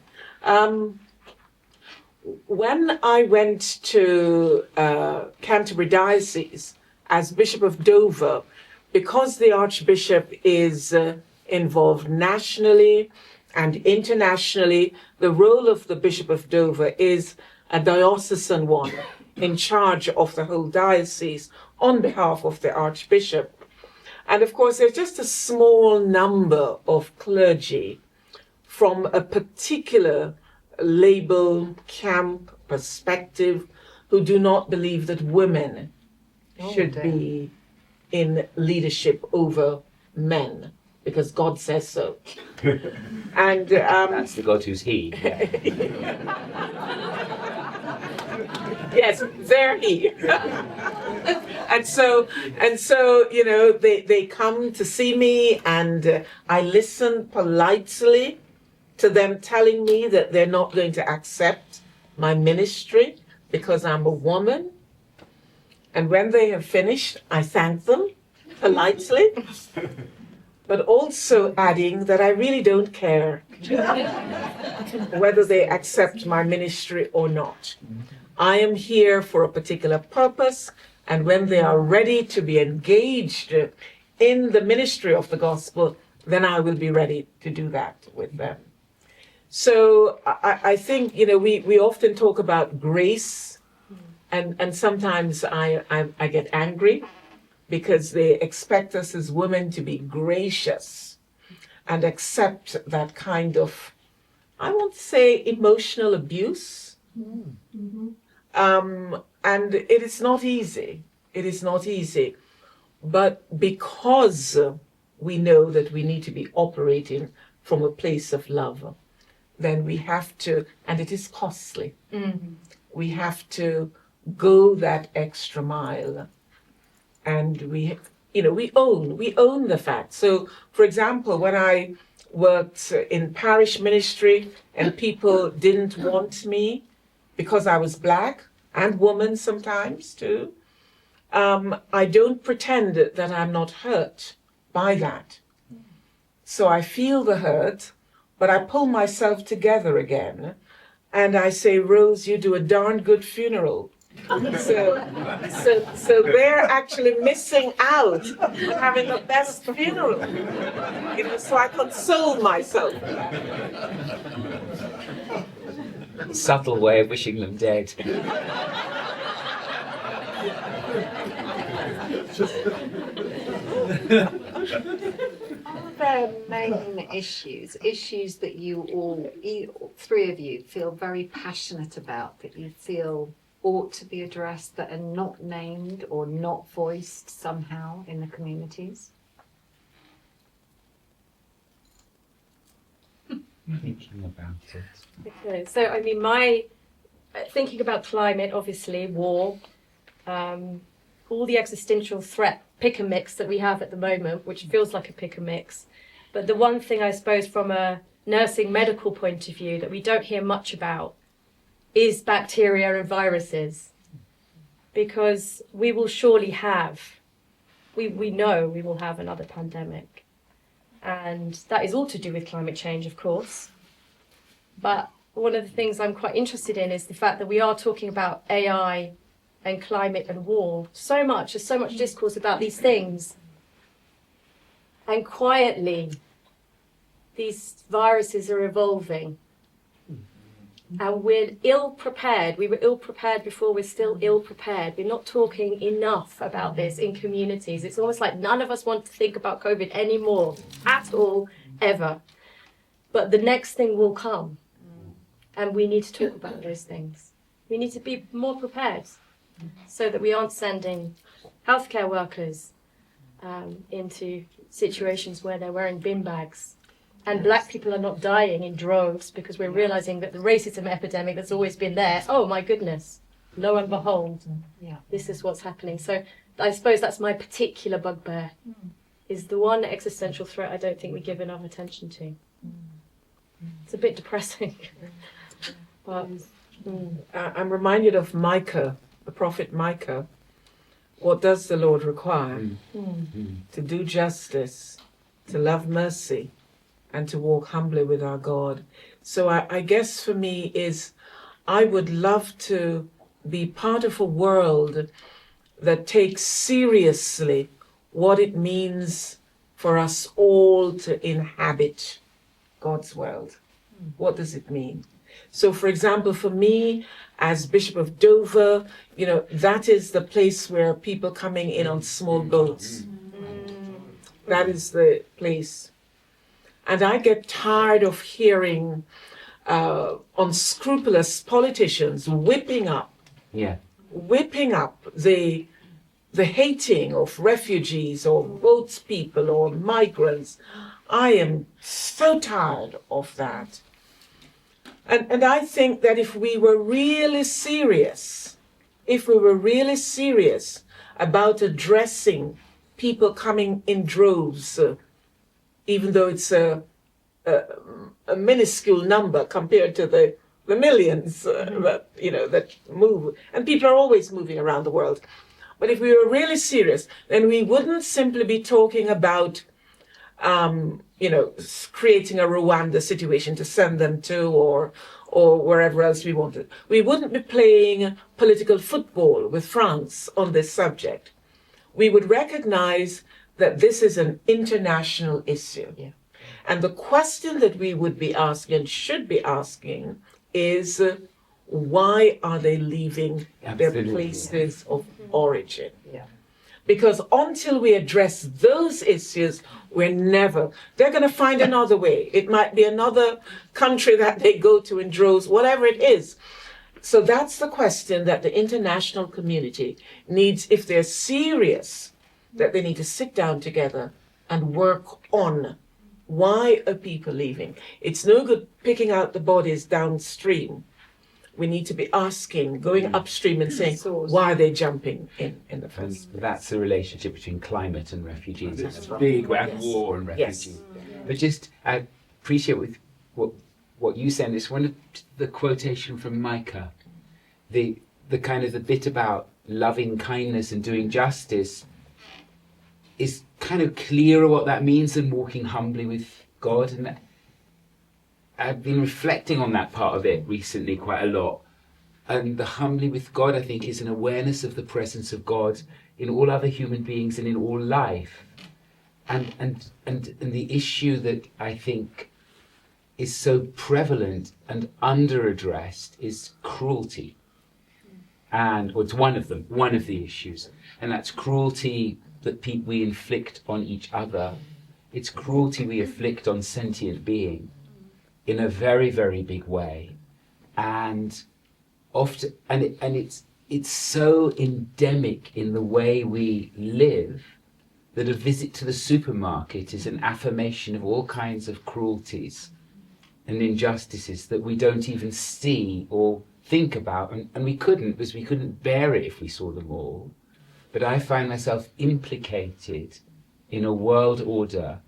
F: When I went to Canterbury Diocese as Bishop of Dover, because the Archbishop is involved nationally and internationally, the role of the Bishop of Dover is a diocesan one in charge of the whole diocese on behalf of the Archbishop. And of course, there's just a small number of clergy from a particular label, camp, perspective, who do not believe that women should be in leadership over men, because God says so. And
C: That's the God who's he. Yeah.
F: yes, they're he. And so, they come to see me, and I listen politely to them telling me that they're not going to accept my ministry because I'm a woman. And when they have finished, I thank them politely, but also adding that I really don't care whether they accept my ministry or not. I am here for a particular purpose, and when they are ready to be engaged in the ministry of the gospel, then I will be ready to do that with them. So I think, we often talk about grace, and sometimes I get angry because they expect us as women to be gracious and accept that kind of, I won't say emotional abuse. And it is not easy. It is not easy. But because we know that we need to be operating from a place of love, then we have to, and it is costly, we have to go that extra mile. And we own the fact. So, for example, when I worked in parish ministry and people didn't want me because I was black and woman sometimes too, I don't pretend that I'm not hurt by that. So I feel the hurt, but I pull myself together again and I say, Rose, you do a darn good funeral. So they're actually missing out on having the best funeral. So I console myself.
C: Subtle way of wishing them dead.
B: Are there main issues that you all three of you feel very passionate about, that you feel ought to be addressed, that are not named or not voiced somehow in the communities?
C: Thinking about it.
D: Okay, so I mean, my thinking about climate, obviously, war, all the existential threat pick and mix that we have at the moment, which feels like a pick and mix. But the one thing I suppose from a nursing medical point of view that we don't hear much about is bacteria and viruses, because we will surely have, we know we will have another pandemic. and that is all to do with climate change, of course. But one of the things I'm quite interested in is the fact that we are talking about AI and climate and war so much. There's so much discourse about these things. And quietly, these viruses are evolving. And we're ill prepared. We were ill prepared before, we're still ill prepared. We're not talking enough about this in communities. It's almost like none of us want to think about COVID anymore, at all, ever. But the next thing will come. And we need to talk about those things. We need to be more prepared so that we aren't sending healthcare workers into situations where they're wearing bin bags. And black people are not dying in droves because we're realizing that the racism epidemic that's always been there, oh my goodness, lo and behold, this is what's happening. So I suppose that's my particular bugbear, is the one existential threat I don't think we give enough attention to. It's a bit depressing. But,
F: I'm reminded of Micah, the prophet Micah. What does the Lord require? To do justice, to love mercy, and to walk humbly with our God. So I guess for me is, I would love to be part of a world that takes seriously what it means for us all to inhabit God's world. What does it mean? So, for example, for me, as Bishop of Dover, that is the place where people coming in on small boats. That is the place. And I get tired of hearing unscrupulous politicians whipping up the hating of refugees or boatspeople or migrants. I am so tired of that. And I think that if we were really serious about addressing people coming in droves, even though it's a minuscule number compared to the millions that move, and people are always moving around the world. But if we were really serious, then we wouldn't simply be talking about creating a Rwanda situation to send them to, or wherever else we wanted. We wouldn't be playing political football with France on this subject. We would recognize that this is an international issue. Yeah. And the question that we would be asking and should be asking is, why are they leaving their places of origin? Yeah. Because until we address those issues, they're going to find another way. It might be another country that they go to in droves, whatever it is. So that's the question that the international community needs, if they're serious, that they need to sit down together and work on. Why are people leaving? It's no good picking out the bodies downstream. We need to be asking, going upstream and saying, why are they jumping in the first place?
C: That's the relationship between climate and refugees. It's big, and war and refugees. Yes. But just, I appreciate with what you said. It's one of the quotation from Micah, the kind of the bit about loving kindness and doing justice is kind of clearer what that means than walking humbly with God. And I've been reflecting on that part of it recently quite a lot. And the humbly with God, I think, is an awareness of the presence of God in all other human beings and in all life. And the issue that I think is so prevalent and under-addressed is cruelty. Or it's one of the issues. And that's cruelty that we inflict on each other. It's cruelty we inflict on sentient beings in a very, very big way. And often, it's so endemic in the way we live that a visit to the supermarket is an affirmation of all kinds of cruelties and injustices that we don't even see or think about, and we couldn't, because we couldn't bear it if we saw them all. But I find myself implicated in a world order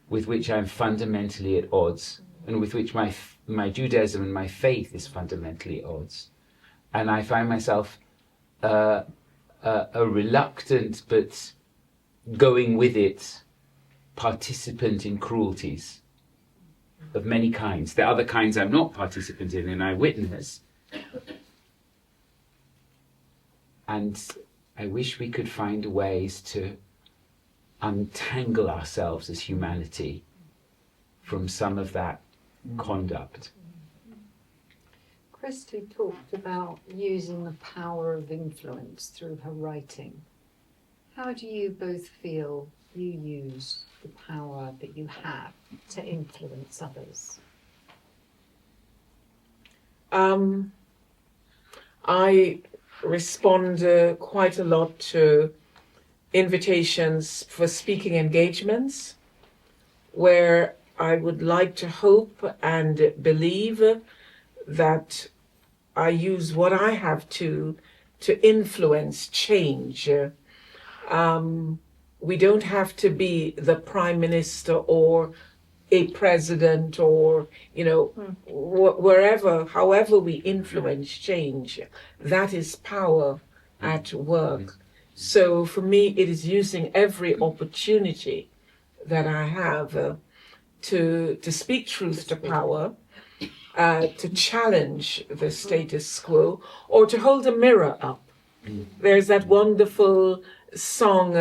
C: with which I'm fundamentally at odds, and with which my Judaism and my faith is fundamentally at odds. And I find myself a reluctant but going with it participant in cruelties of many kinds. There are other kinds I'm not participant in and I witness. And I wish we could find ways to untangle ourselves as humanity from some of that conduct.
B: Christie talked about using the power of influence through her writing. How do you both feel you use the power that you have to influence others?
F: I respond quite a lot to invitations for speaking engagements where I would like to hope and believe that I use what I have to influence change. We don't have to be the prime minister or a president or, wherever, however we influence change. That is power at work. So for me, it is using every opportunity that I have to speak truth to power, to challenge the status quo, or to hold a mirror up. There's that wonderful song,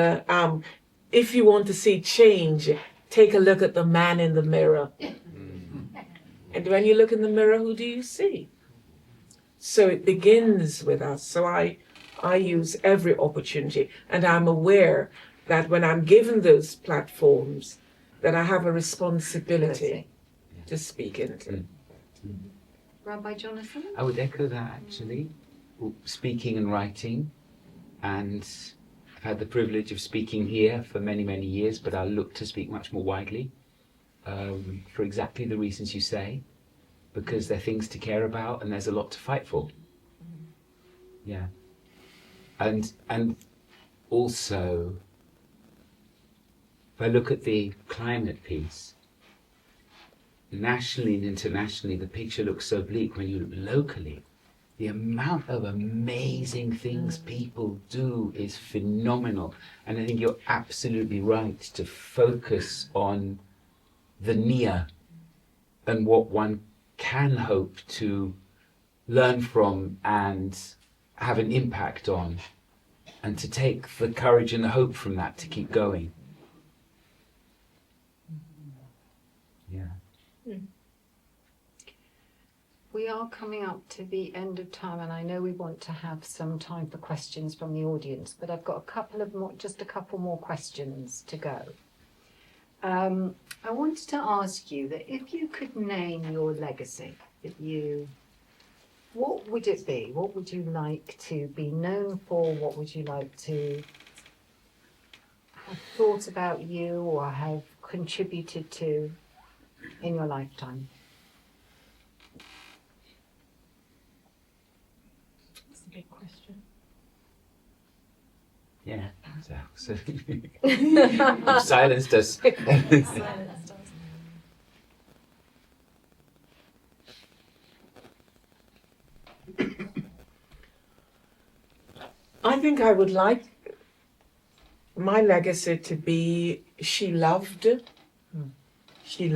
F: if you want to see change, take a look at the man in the mirror. And when you look in the mirror, who do you see? So it begins with us. So I use every opportunity, and I'm aware that when I'm given those platforms, that I have a responsibility to speak into.
B: Rabbi Jonathan?
C: I would echo that actually, speaking and writing, and I've had the privilege of speaking here for many, many years, but I look to speak much more widely for exactly the reasons you say, because there are things to care about and there's a lot to fight for. Yeah. And also, if I look at the climate piece, nationally and internationally, the picture looks so bleak. When you look locally, the amount of amazing things people do is phenomenal. And I think you're absolutely right to focus on the near and what one can hope to learn from and have an impact on, and to take the courage and the hope from that to keep going. Yeah.
B: We are coming up to the end of time, and I know we want to have some time for questions from the audience, but I've got just a couple more questions to go. I wanted to ask you that if you could name your legacy, what would it be? What would you like to be known for? What would you like to have thought about you or have contributed to in your lifetime?
D: That's a big question.
C: Yeah. So you've silenced us.
D: Silence does.
F: I think I would like my legacy to be she loved, she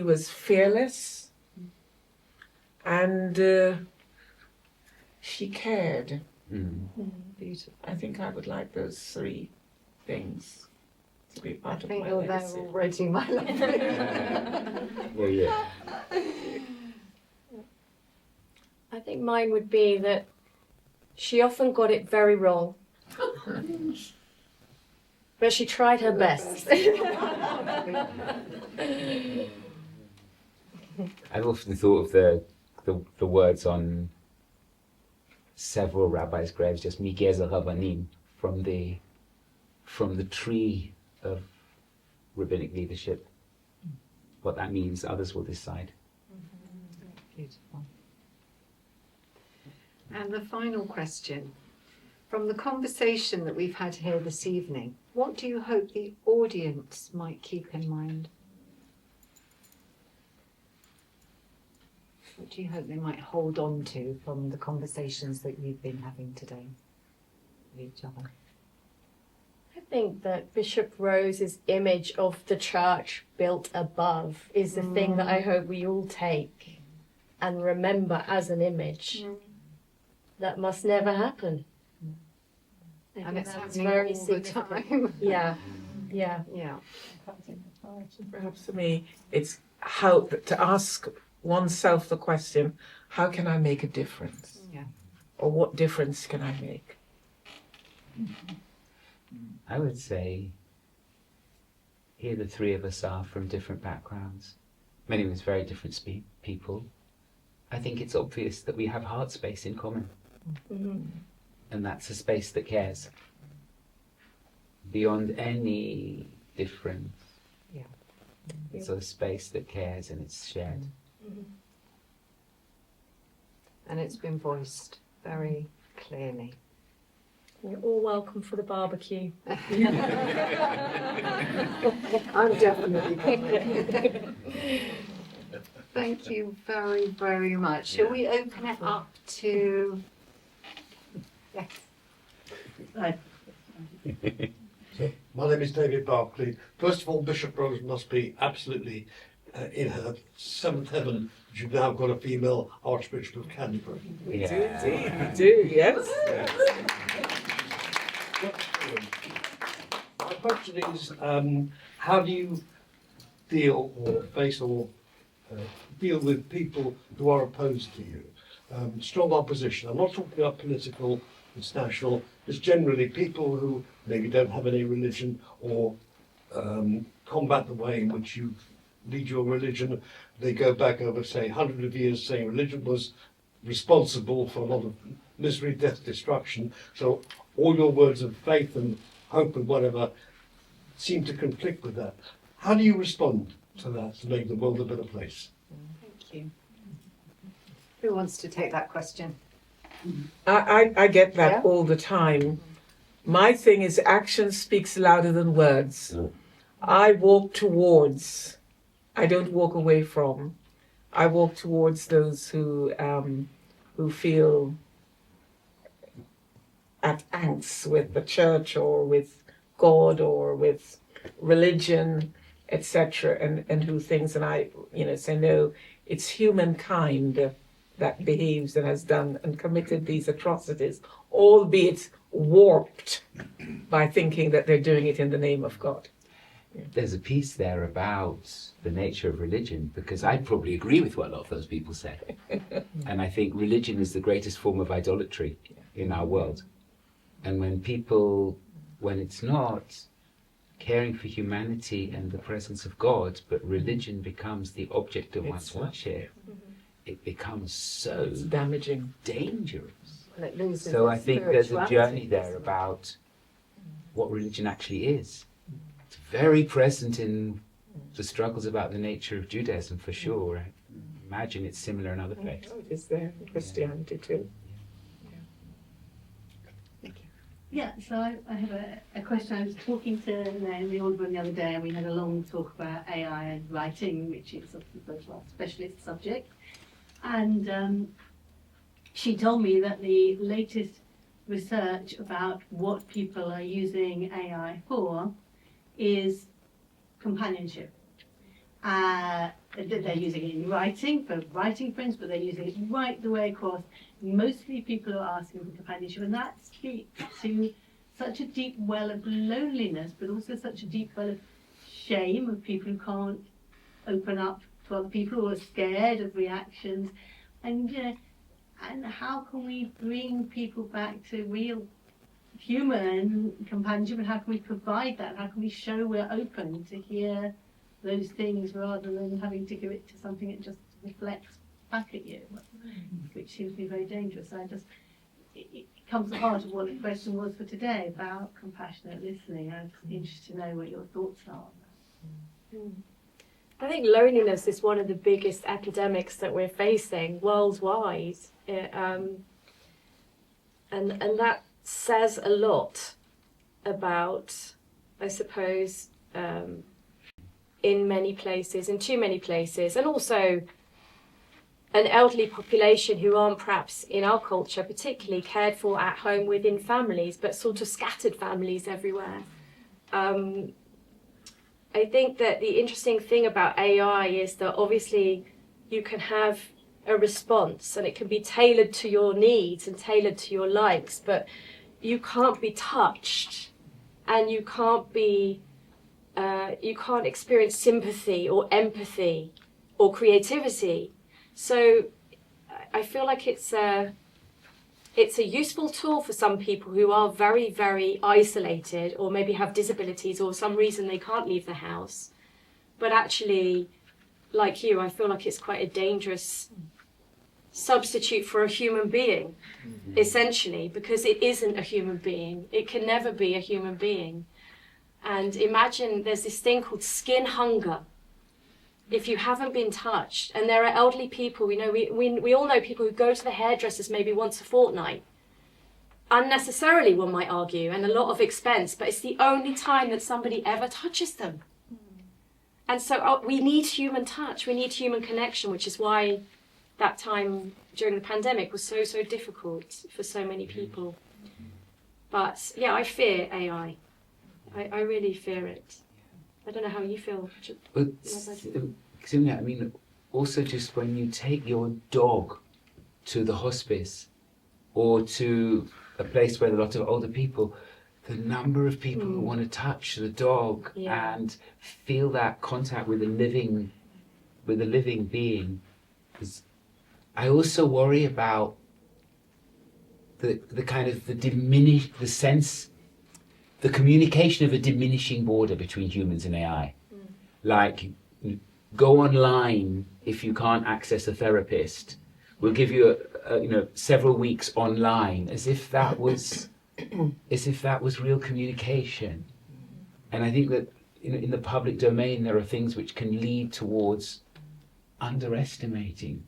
F: was fearless, and she cared.
B: Beautiful.
F: I think I would like those three things to be
B: I
F: part of
B: think
F: my
B: you're there
F: legacy.
B: already, my love.
C: Yeah.
D: I think mine would be that she often got it very wrong, but she tried her best.
C: I've often thought of the words on several rabbis' graves, just Migeza Ravanim, from the tree of rabbinic leadership. What that means, others will decide.
B: Beautiful. And the final question, from the conversation that we've had here this evening, what do you hope the audience might keep in mind? What do you hope they might hold on to from the conversations that you've been having today with each other?
D: I think that Bishop Rose's image of the church built above is the thing that I hope we all take and remember as an image. That must never happen.
B: And it's
D: That's
B: happening
D: very
B: all the
D: significant.
B: time.
D: Yeah, yeah.
B: Yeah.
F: Perhaps for me, it's how to ask oneself the question, how can I make a difference?
B: Yeah.
F: Or what difference can I make?
C: I would say here the three of us are from different backgrounds, many of us very different people. I think it's obvious that we have heart space in common, and that's a space that cares beyond any difference.
F: Yeah.
C: It's a space that cares and it's shared.
B: And it's been voiced very clearly.
D: You're all welcome for the barbecue.
B: I'm definitely coming. Thank you very, very much. Shall we open it up to... Yes.
G: So, my name is David Barclay. First of all, Bishop Rose must be absolutely in her seventh heaven. You've now got a female Archbishop of Canterbury.
F: We do indeed, we do, yes.
G: My question is, how do you deal or face or deal with people who are opposed to you? Strong opposition. I'm not talking about political, it's national. It's generally people who maybe don't have any religion or combat the way in which you lead your religion. They go back over, say, hundreds of years saying religion was responsible for a lot of misery, death, destruction. So all your words of faith and hope and whatever seem to conflict with that. How do you respond to that to make the world a better place?
B: Thank you. Who wants to take that question?
F: I get that
B: Yeah.
F: all the time. My thing is action speaks louder than words. I walk towards, I don't walk away from. I walk towards those who feel at angst with the church or with God or with religion, etc., and who thinks, and I, say no, it's humankind that behaves and has done and committed these atrocities, albeit warped by thinking that they're doing it in the name of God.
C: There's a piece there about the nature of religion, because I probably agree with what a lot of those people say. And I think religion is the greatest form of idolatry in our world. And when it's not caring for humanity and the presence of God, but religion becomes the object of one's worship, it becomes so
F: It's damaging.
C: dangerous.
B: And it loses
C: So
B: its
C: I think there's a
B: spirituality.
C: journey there about what religion actually is. It's very present in the struggles about the nature of Judaism, for sure. I imagine it's similar in other faiths.
F: Oh, it is there in Christianity too.
H: Yeah, so I have a question. I was talking to Naomi Alderman the other day, and we had a long talk about AI and writing, which is obviously our specialist subject. And she told me that the latest research about what people are using AI for is companionship. They're using it in writing, for writing friends, but they're using it right the way across. Mostly people are asking for companionship, and that speaks to such a deep well of loneliness, but also such a deep well of shame of people who can't open up to other people, who are scared of reactions. And and how can we bring people back to real human companionship, and how can we provide that? How can we show we're open to hear those things rather than having to give it to something that just reflects back at you, which seems to be very dangerous. It comes to the heart of what the question was for today about compassionate listening. I'm interested to know what your thoughts are on that.
D: I think loneliness is one of the biggest epidemics that we're facing worldwide. And that says a lot about, I suppose, in many places, in too many places, and also an elderly population who aren't perhaps in our culture particularly cared for at home within families, but sort of scattered families everywhere. I think that the interesting thing about AI is that obviously you can have a response and it can be tailored to your needs and tailored to your likes, but you can't be touched and you can't experience sympathy or empathy or creativity. So I feel like it's a useful tool for some people who are very, very isolated or maybe have disabilities or some reason they can't leave the house. But actually, like you, I feel like it's quite a dangerous substitute for a human being, essentially, because it isn't a human being. It can never be a human being. And imagine there's this thing called skin hunger. If you haven't been touched, and there are elderly people, we all know people who go to the hairdressers maybe once a fortnight, unnecessarily one might argue, and a lot of expense, but it's the only time that somebody ever touches them. And so we need human touch, we need human connection, which is why that time during the pandemic was so difficult for so many people. But yeah, I fear AI. I really fear it. I don't know how you feel.
C: I mean, also just when you take your dog to the hospice or to a place where there are a lot of older people, the number of people who want to touch the dog and feel that contact with a living being is. I also worry about the kind of the communication of a diminishing border between humans and AI. Like, go online if you can't access a therapist. We'll give you several weeks online, as if that was real communication. And I think that in the public domain there are things which can lead towards underestimating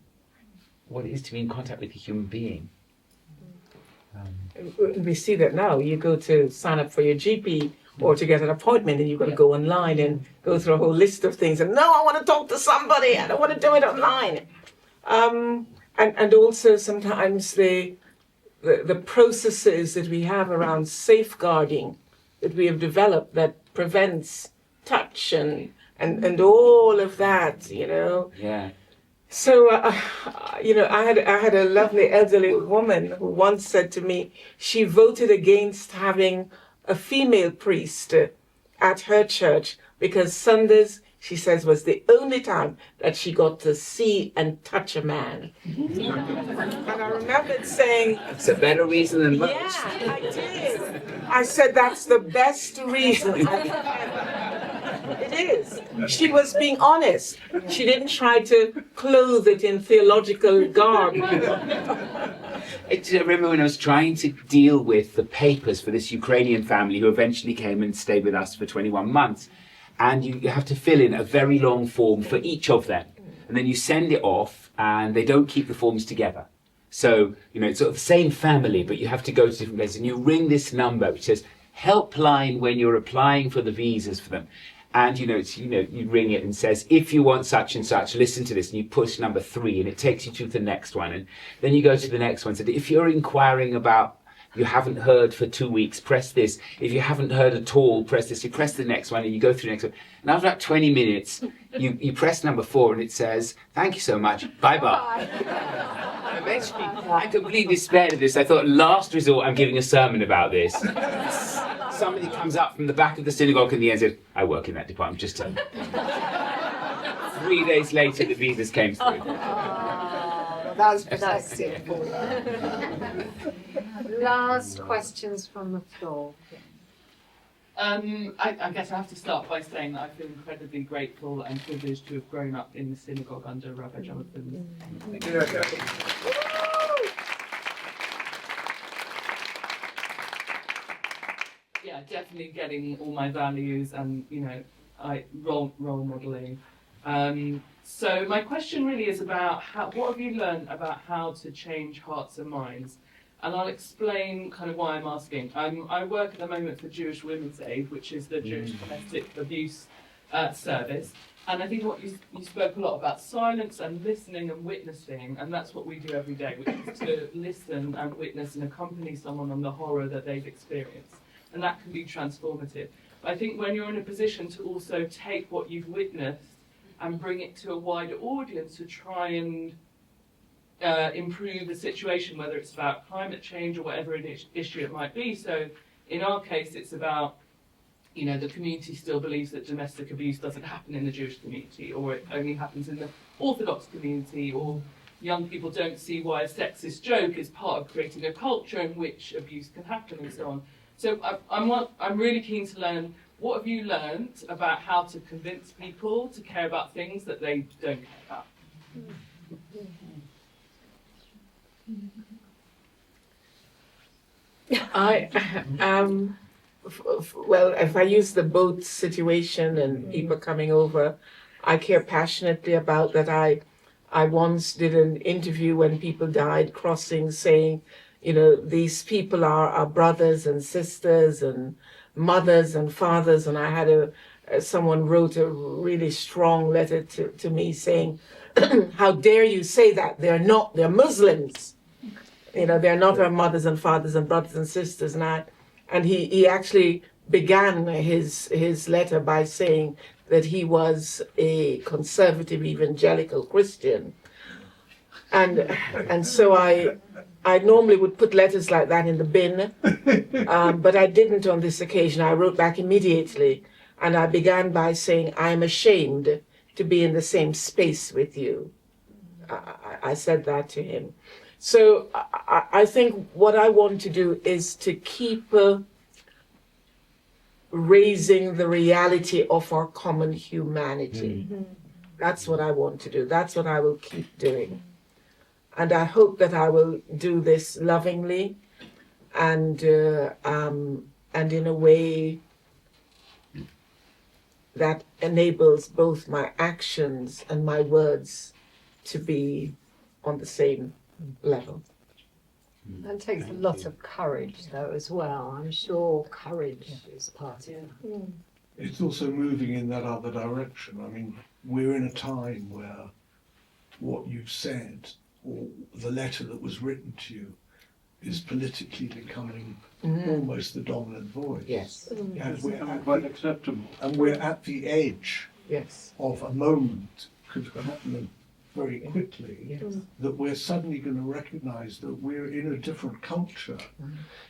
C: what it is to be in contact with a human being.
F: We see that now. You go to sign up for your GP or to get an appointment, and you've got to go online and go through a whole list of things. And no, I want to talk to somebody. I don't want to do it online. And also sometimes the processes that we have around safeguarding that we have developed that prevents touch and all of that,
C: Yeah.
F: So, I had a lovely elderly woman who once said to me she voted against having a female priest at her church because Sundays, she says, was the only time that she got to see and touch a man. And I remembered saying...
C: It's a better reason than most.
F: Yeah, I did. I said, that's the best reason I've ever. It is. She was being honest. She didn't try to clothe it in theological garb.
C: I remember when I was trying to deal with the papers for this Ukrainian family who eventually came and stayed with us for 21 months. And you have to fill in a very long form for each of them. And then you send it off and they don't keep the forms together. So, it's sort of the same family, but you have to go to different places. And you ring this number which says helpline when you're applying for the visas for them. And you ring it and says, if you want such and such, listen to this, and you push number 3 and it takes you to the next one. And then you go to the next one. So if you're inquiring about, you haven't heard for 2 weeks, press this. If you haven't heard at all, press this. You press the next one and you go through the next one. And after about 20 minutes, you press number 4 and it says, thank you so much, bye-bye. And eventually, I completely despaired of this. I thought, last resort, I'm giving a sermon about this. Somebody comes up from the back of the synagogue in the end and says, I work in that department, just tell me. 3 days later, the visas came through.
B: That's simple. Last questions from the floor.
I: I guess I have to start by saying that I feel incredibly grateful and privileged to have grown up in the synagogue under Rabbi Jonathan. Yeah, definitely getting all my values and role modeling. So my question really is about what have you learned about how to change hearts and minds? And I'll explain kind of why I'm asking. I work at the moment for Jewish Women's Aid, which is the Jewish domestic abuse service. And I think what you spoke a lot about silence and listening and witnessing, and that's what we do every day, which is to listen and witness and accompany someone on the horror that they've experienced. And that can be transformative. I think when you're in a position to also take what you've witnessed and bring it to a wider audience to try and improve the situation, whether it's about climate change or whatever issue it might be. So in our case, it's about, the community still believes that domestic abuse doesn't happen in the Jewish community, or it only happens in the Orthodox community, or young people don't see why a sexist joke is part of creating a culture in which abuse can happen, and so on. So I'm really keen to learn, what have you learned about how to convince people to care about things that they don't care about?
F: Well, if I use the boat situation and people coming over, I care passionately about that. I once did an interview when people died crossing, saying, these people are our brothers and sisters and mothers and fathers. And I had someone wrote a really strong letter to me saying, how dare you say that? They're not, they're Muslims. They're not our mothers and fathers and brothers and sisters. And he actually began his letter by saying that he was a conservative evangelical Christian. And so I normally would put letters like that in the bin, but I didn't on this occasion. I wrote back immediately, and I began by saying, I am ashamed to be in the same space with you. I said that to him. So I think what I want to do is to keep raising the reality of our common humanity. That's what I want to do. That's what I will keep doing. And I hope that I will do this lovingly and in a way that enables both my actions and my words to be on the same level.
B: That takes a lot of courage, though, as well. I'm sure courage is part of it.
G: It's also moving in that other direction. I mean, we're in a time where what you've said, or the letter that was written to you, is politically becoming almost the dominant voice.
F: Yes.
G: And we're
J: Quite acceptable.
G: And we're at the edge
F: Yes.
G: of a moment, could happen very quickly,
F: Yes.
G: that we're suddenly going to recognize that we're in a different culture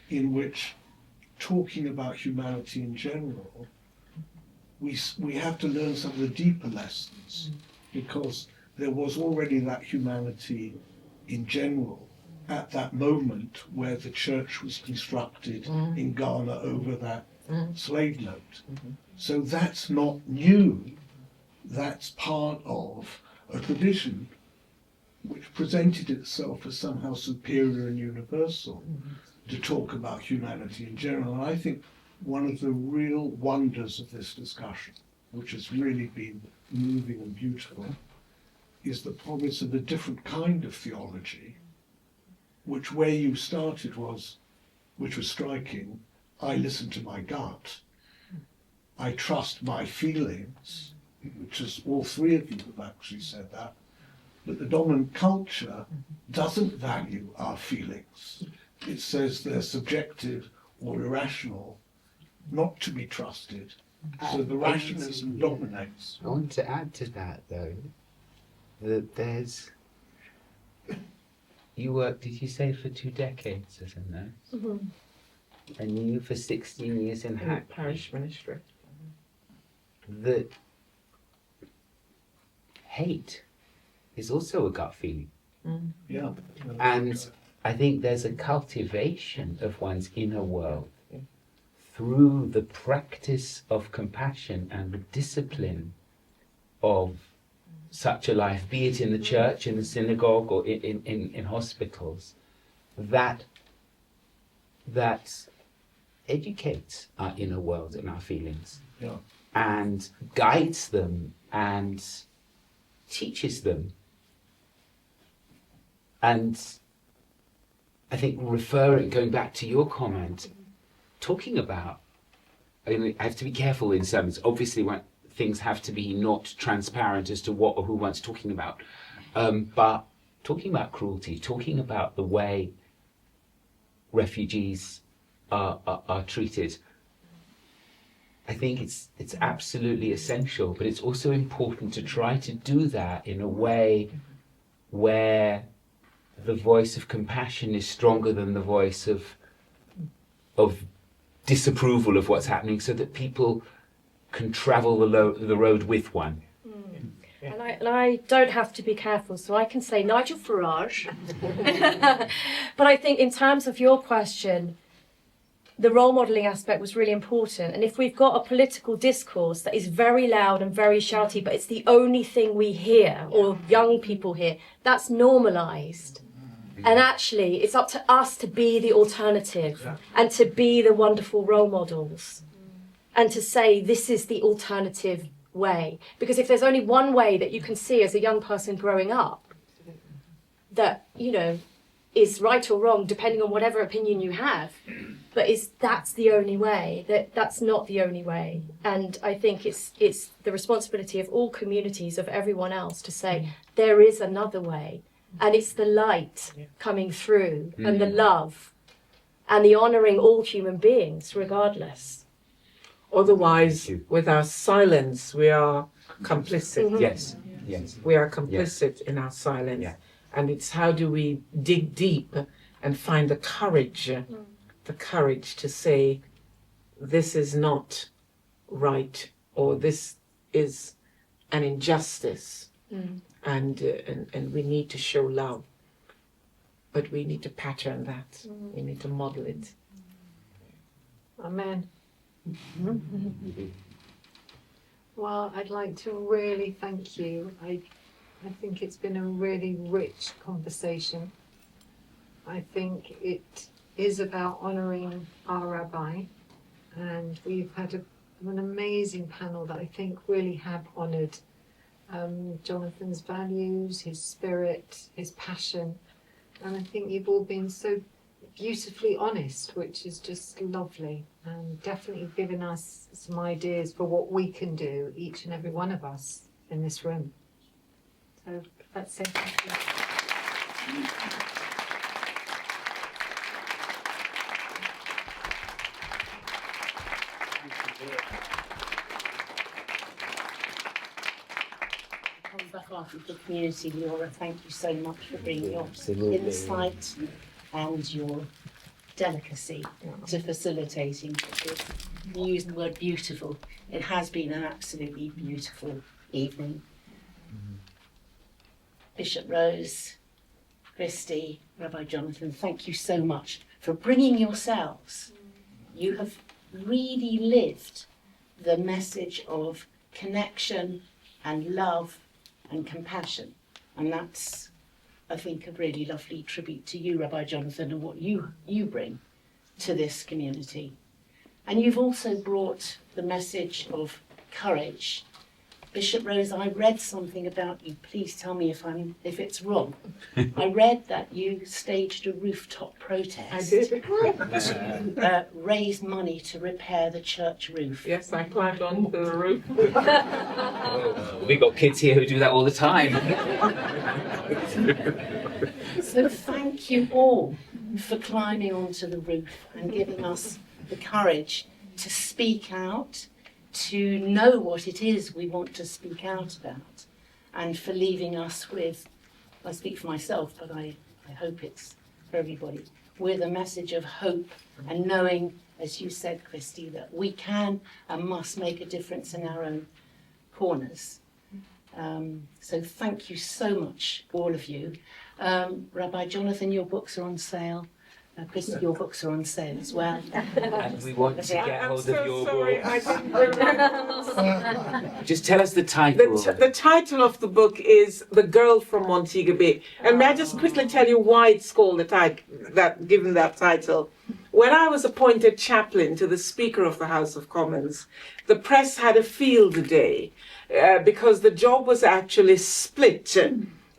G: in which talking about humanity in general, we have to learn some of the deeper lessons, because there was already that humanity in general at that moment where the church was constructed in Ghana over that slave note. So that's not new. That's part of a tradition which presented itself as somehow superior and universal to talk about humanity in general. And I think one of the real wonders of this discussion, which has really been moving and beautiful, is the promise of a different kind of theology, which where you started was, which was striking, I listen to my gut, I trust my feelings, which is all three of you have actually said that, but the dominant culture doesn't value our feelings. It says they're subjective or irrational, not to be trusted. So the rationalism dominates.
C: I want to add to that, though, that there's... You worked, did you say, for 2 decades as a nurse? And you for 16 years in Hackney.
F: Parish ministry.
C: That hate is also a gut feeling.
G: Yeah.
C: And I think there's a cultivation of one's inner world through the practice of compassion and the discipline of such a life, be it in the church, in the synagogue, or in hospitals, that educates our inner world and our feelings, and guides them and teaches them. And I think going back to your comment, talking about, I have to be careful in sermons, obviously when things have to be not transparent as to what or who one's talking about, but talking about cruelty, talking about the way refugees are treated. I think it's absolutely essential, but it's also important to try to do that in a way where the voice of compassion is stronger than the voice of disapproval of what's happening, so that people can travel the road with one.
D: And I don't have to be careful, so I can say Nigel Farage. But I think in terms of your question, the role modelling aspect was really important. And if we've got a political discourse that is very loud and very shouty, but it's the only thing we hear, or young people hear, that's normalised. And actually, it's up to us to be the alternative and to be the wonderful role models and to say this is the alternative way. Because if there's only one way that you can see as a young person growing up that, you know, is right or wrong, depending on whatever opinion you have, but that's the only way, that's not the only way. And I think it's the responsibility of all communities, of everyone else, to say there is another way. And it's the light coming through, and the love, and the honouring all human beings, regardless.
F: Otherwise, with our silence, we are complicit.
C: Yes.
F: We are complicit in our silence.
C: Yeah.
F: And it's how do we dig deep and find the courage to say, this is not right, or this is an injustice. And we need to show love, but we need to pattern that. We need to model it.
B: Amen. Well, I'd like to really thank you. I think it's been a really rich conversation. I think it is about honouring our rabbi, and we've had an amazing panel that I think really have honoured Jonathan's values, his spirit, his passion, and I think you've all been so beautifully honest, which is just lovely, and definitely given us some ideas for what we can do, each and every one of us in this room. So that's it. Thank you.
J: On behalf of the community, Leora, thank you so much for bringing your
C: Absolutely.
J: insight and your delicacy to facilitating this. You use the word beautiful. It has been an absolutely beautiful evening. Bishop Rose, Christie, Rabbi Jonathan, thank you so much for bringing yourselves. You have really lived the message of connection and love and compassion. And that's, I think, a really lovely tribute to you, Rabbi Jonathan, and what you bring to this community. And you've also brought the message of courage. Bishop Rose, I read something about you. Please tell me if it's wrong. I read that you staged a rooftop protest.
F: I did.
J: To raise money to repair the church roof.
F: Yes, I climbed onto the roof.
C: We've got kids here who do that all the time.
J: So thank you all for climbing onto the roof and giving us the courage to speak out, to know what it is we want to speak out about, and for leaving us with, I speak for myself, but I hope it's for everybody, with a message of hope and knowing, as you said, Christie, that we can and must make a difference in our own corners. So thank you so much, all of you. Rabbi Jonathan, your books are on sale. Christie, your books are on sale as well.
C: And we want to get hold of your
F: sorry, I
C: book. Just tell us the title.
F: The title of the book is The Girl from Montego Bay. And may I just quickly tell you why it's called given that title? When I was appointed chaplain to the Speaker of the House of Commons, the press had a field day because the job was actually split.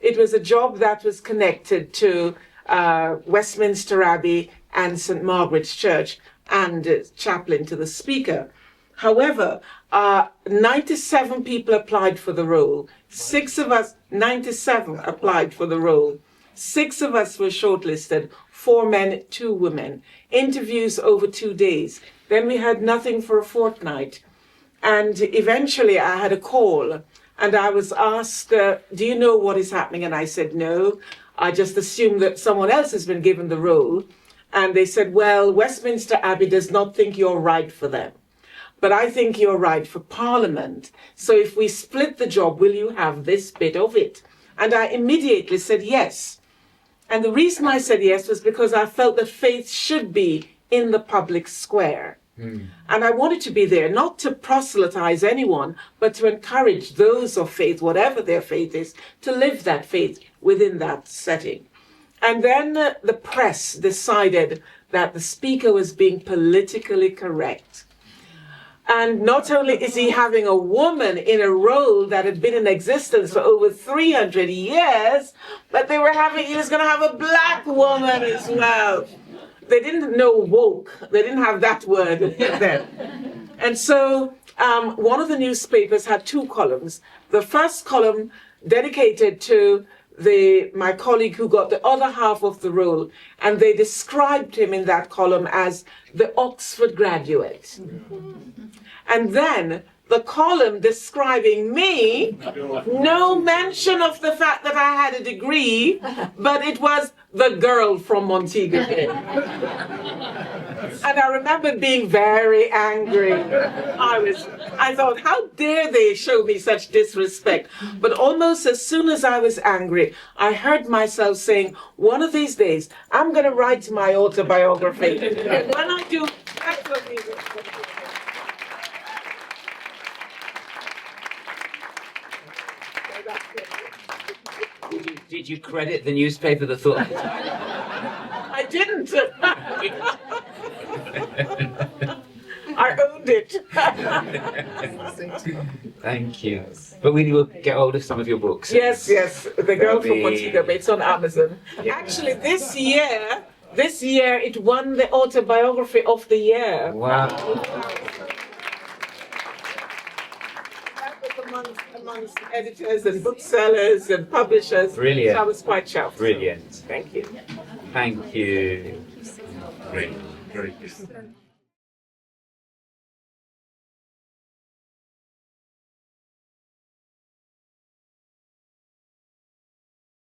F: It was a job that was connected to Westminster Abbey and St. Margaret's Church, and chaplain to the Speaker. However, 97 people applied for the role. 97 applied for the role. 6 of us were shortlisted, 4 men, 2 women. Interviews over 2 days. Then we had nothing for a fortnight. And eventually I had a call and I was asked, do you know what is happening? And I said, no, I just assumed that someone else has been given the role. And they said, well, Westminster Abbey does not think you're right for them, but I think you're right for Parliament. So if we split the job, will you have this bit of it? And I immediately said yes. And the reason I said yes was because I felt that faith should be in the public square. And I wanted to be there, not to proselytize anyone, but to encourage those of faith, whatever their faith is, to live that faith within that setting. And then the press decided that the speaker was being politically correct. And not only is he having a woman in a role that had been in existence for over 300 years, but he was going to have a black woman as well. They didn't know woke. They didn't have that word then. And so one of the newspapers had two columns. The first column dedicated to my colleague who got the other half of the role, and they described him in that column as the Oxford graduate. And then the column describing me, no mention of the fact that I had a degree, but it was the girl from Montego Bay. And I remember being very angry. I thought, how dare they show me such disrespect? But almost as soon as I was angry, I heard myself saying, one of these days, I'm going to write my autobiography. And when I do, that's what we will.
C: Did you credit the newspaper that thought?
F: I didn't. I owned it.
C: Thank you. But we will get hold of some of your books.
F: Yes, The Girl from Montego Bay. It's on Amazon. Yeah. Actually, this year it won the autobiography of the year.
C: Wow.
F: Amongst editors and booksellers and publishers.
C: Brilliant.
F: So I was quite chuffed.
C: Brilliant.
F: Thank you.
C: Thank you.
K: Great. Very good.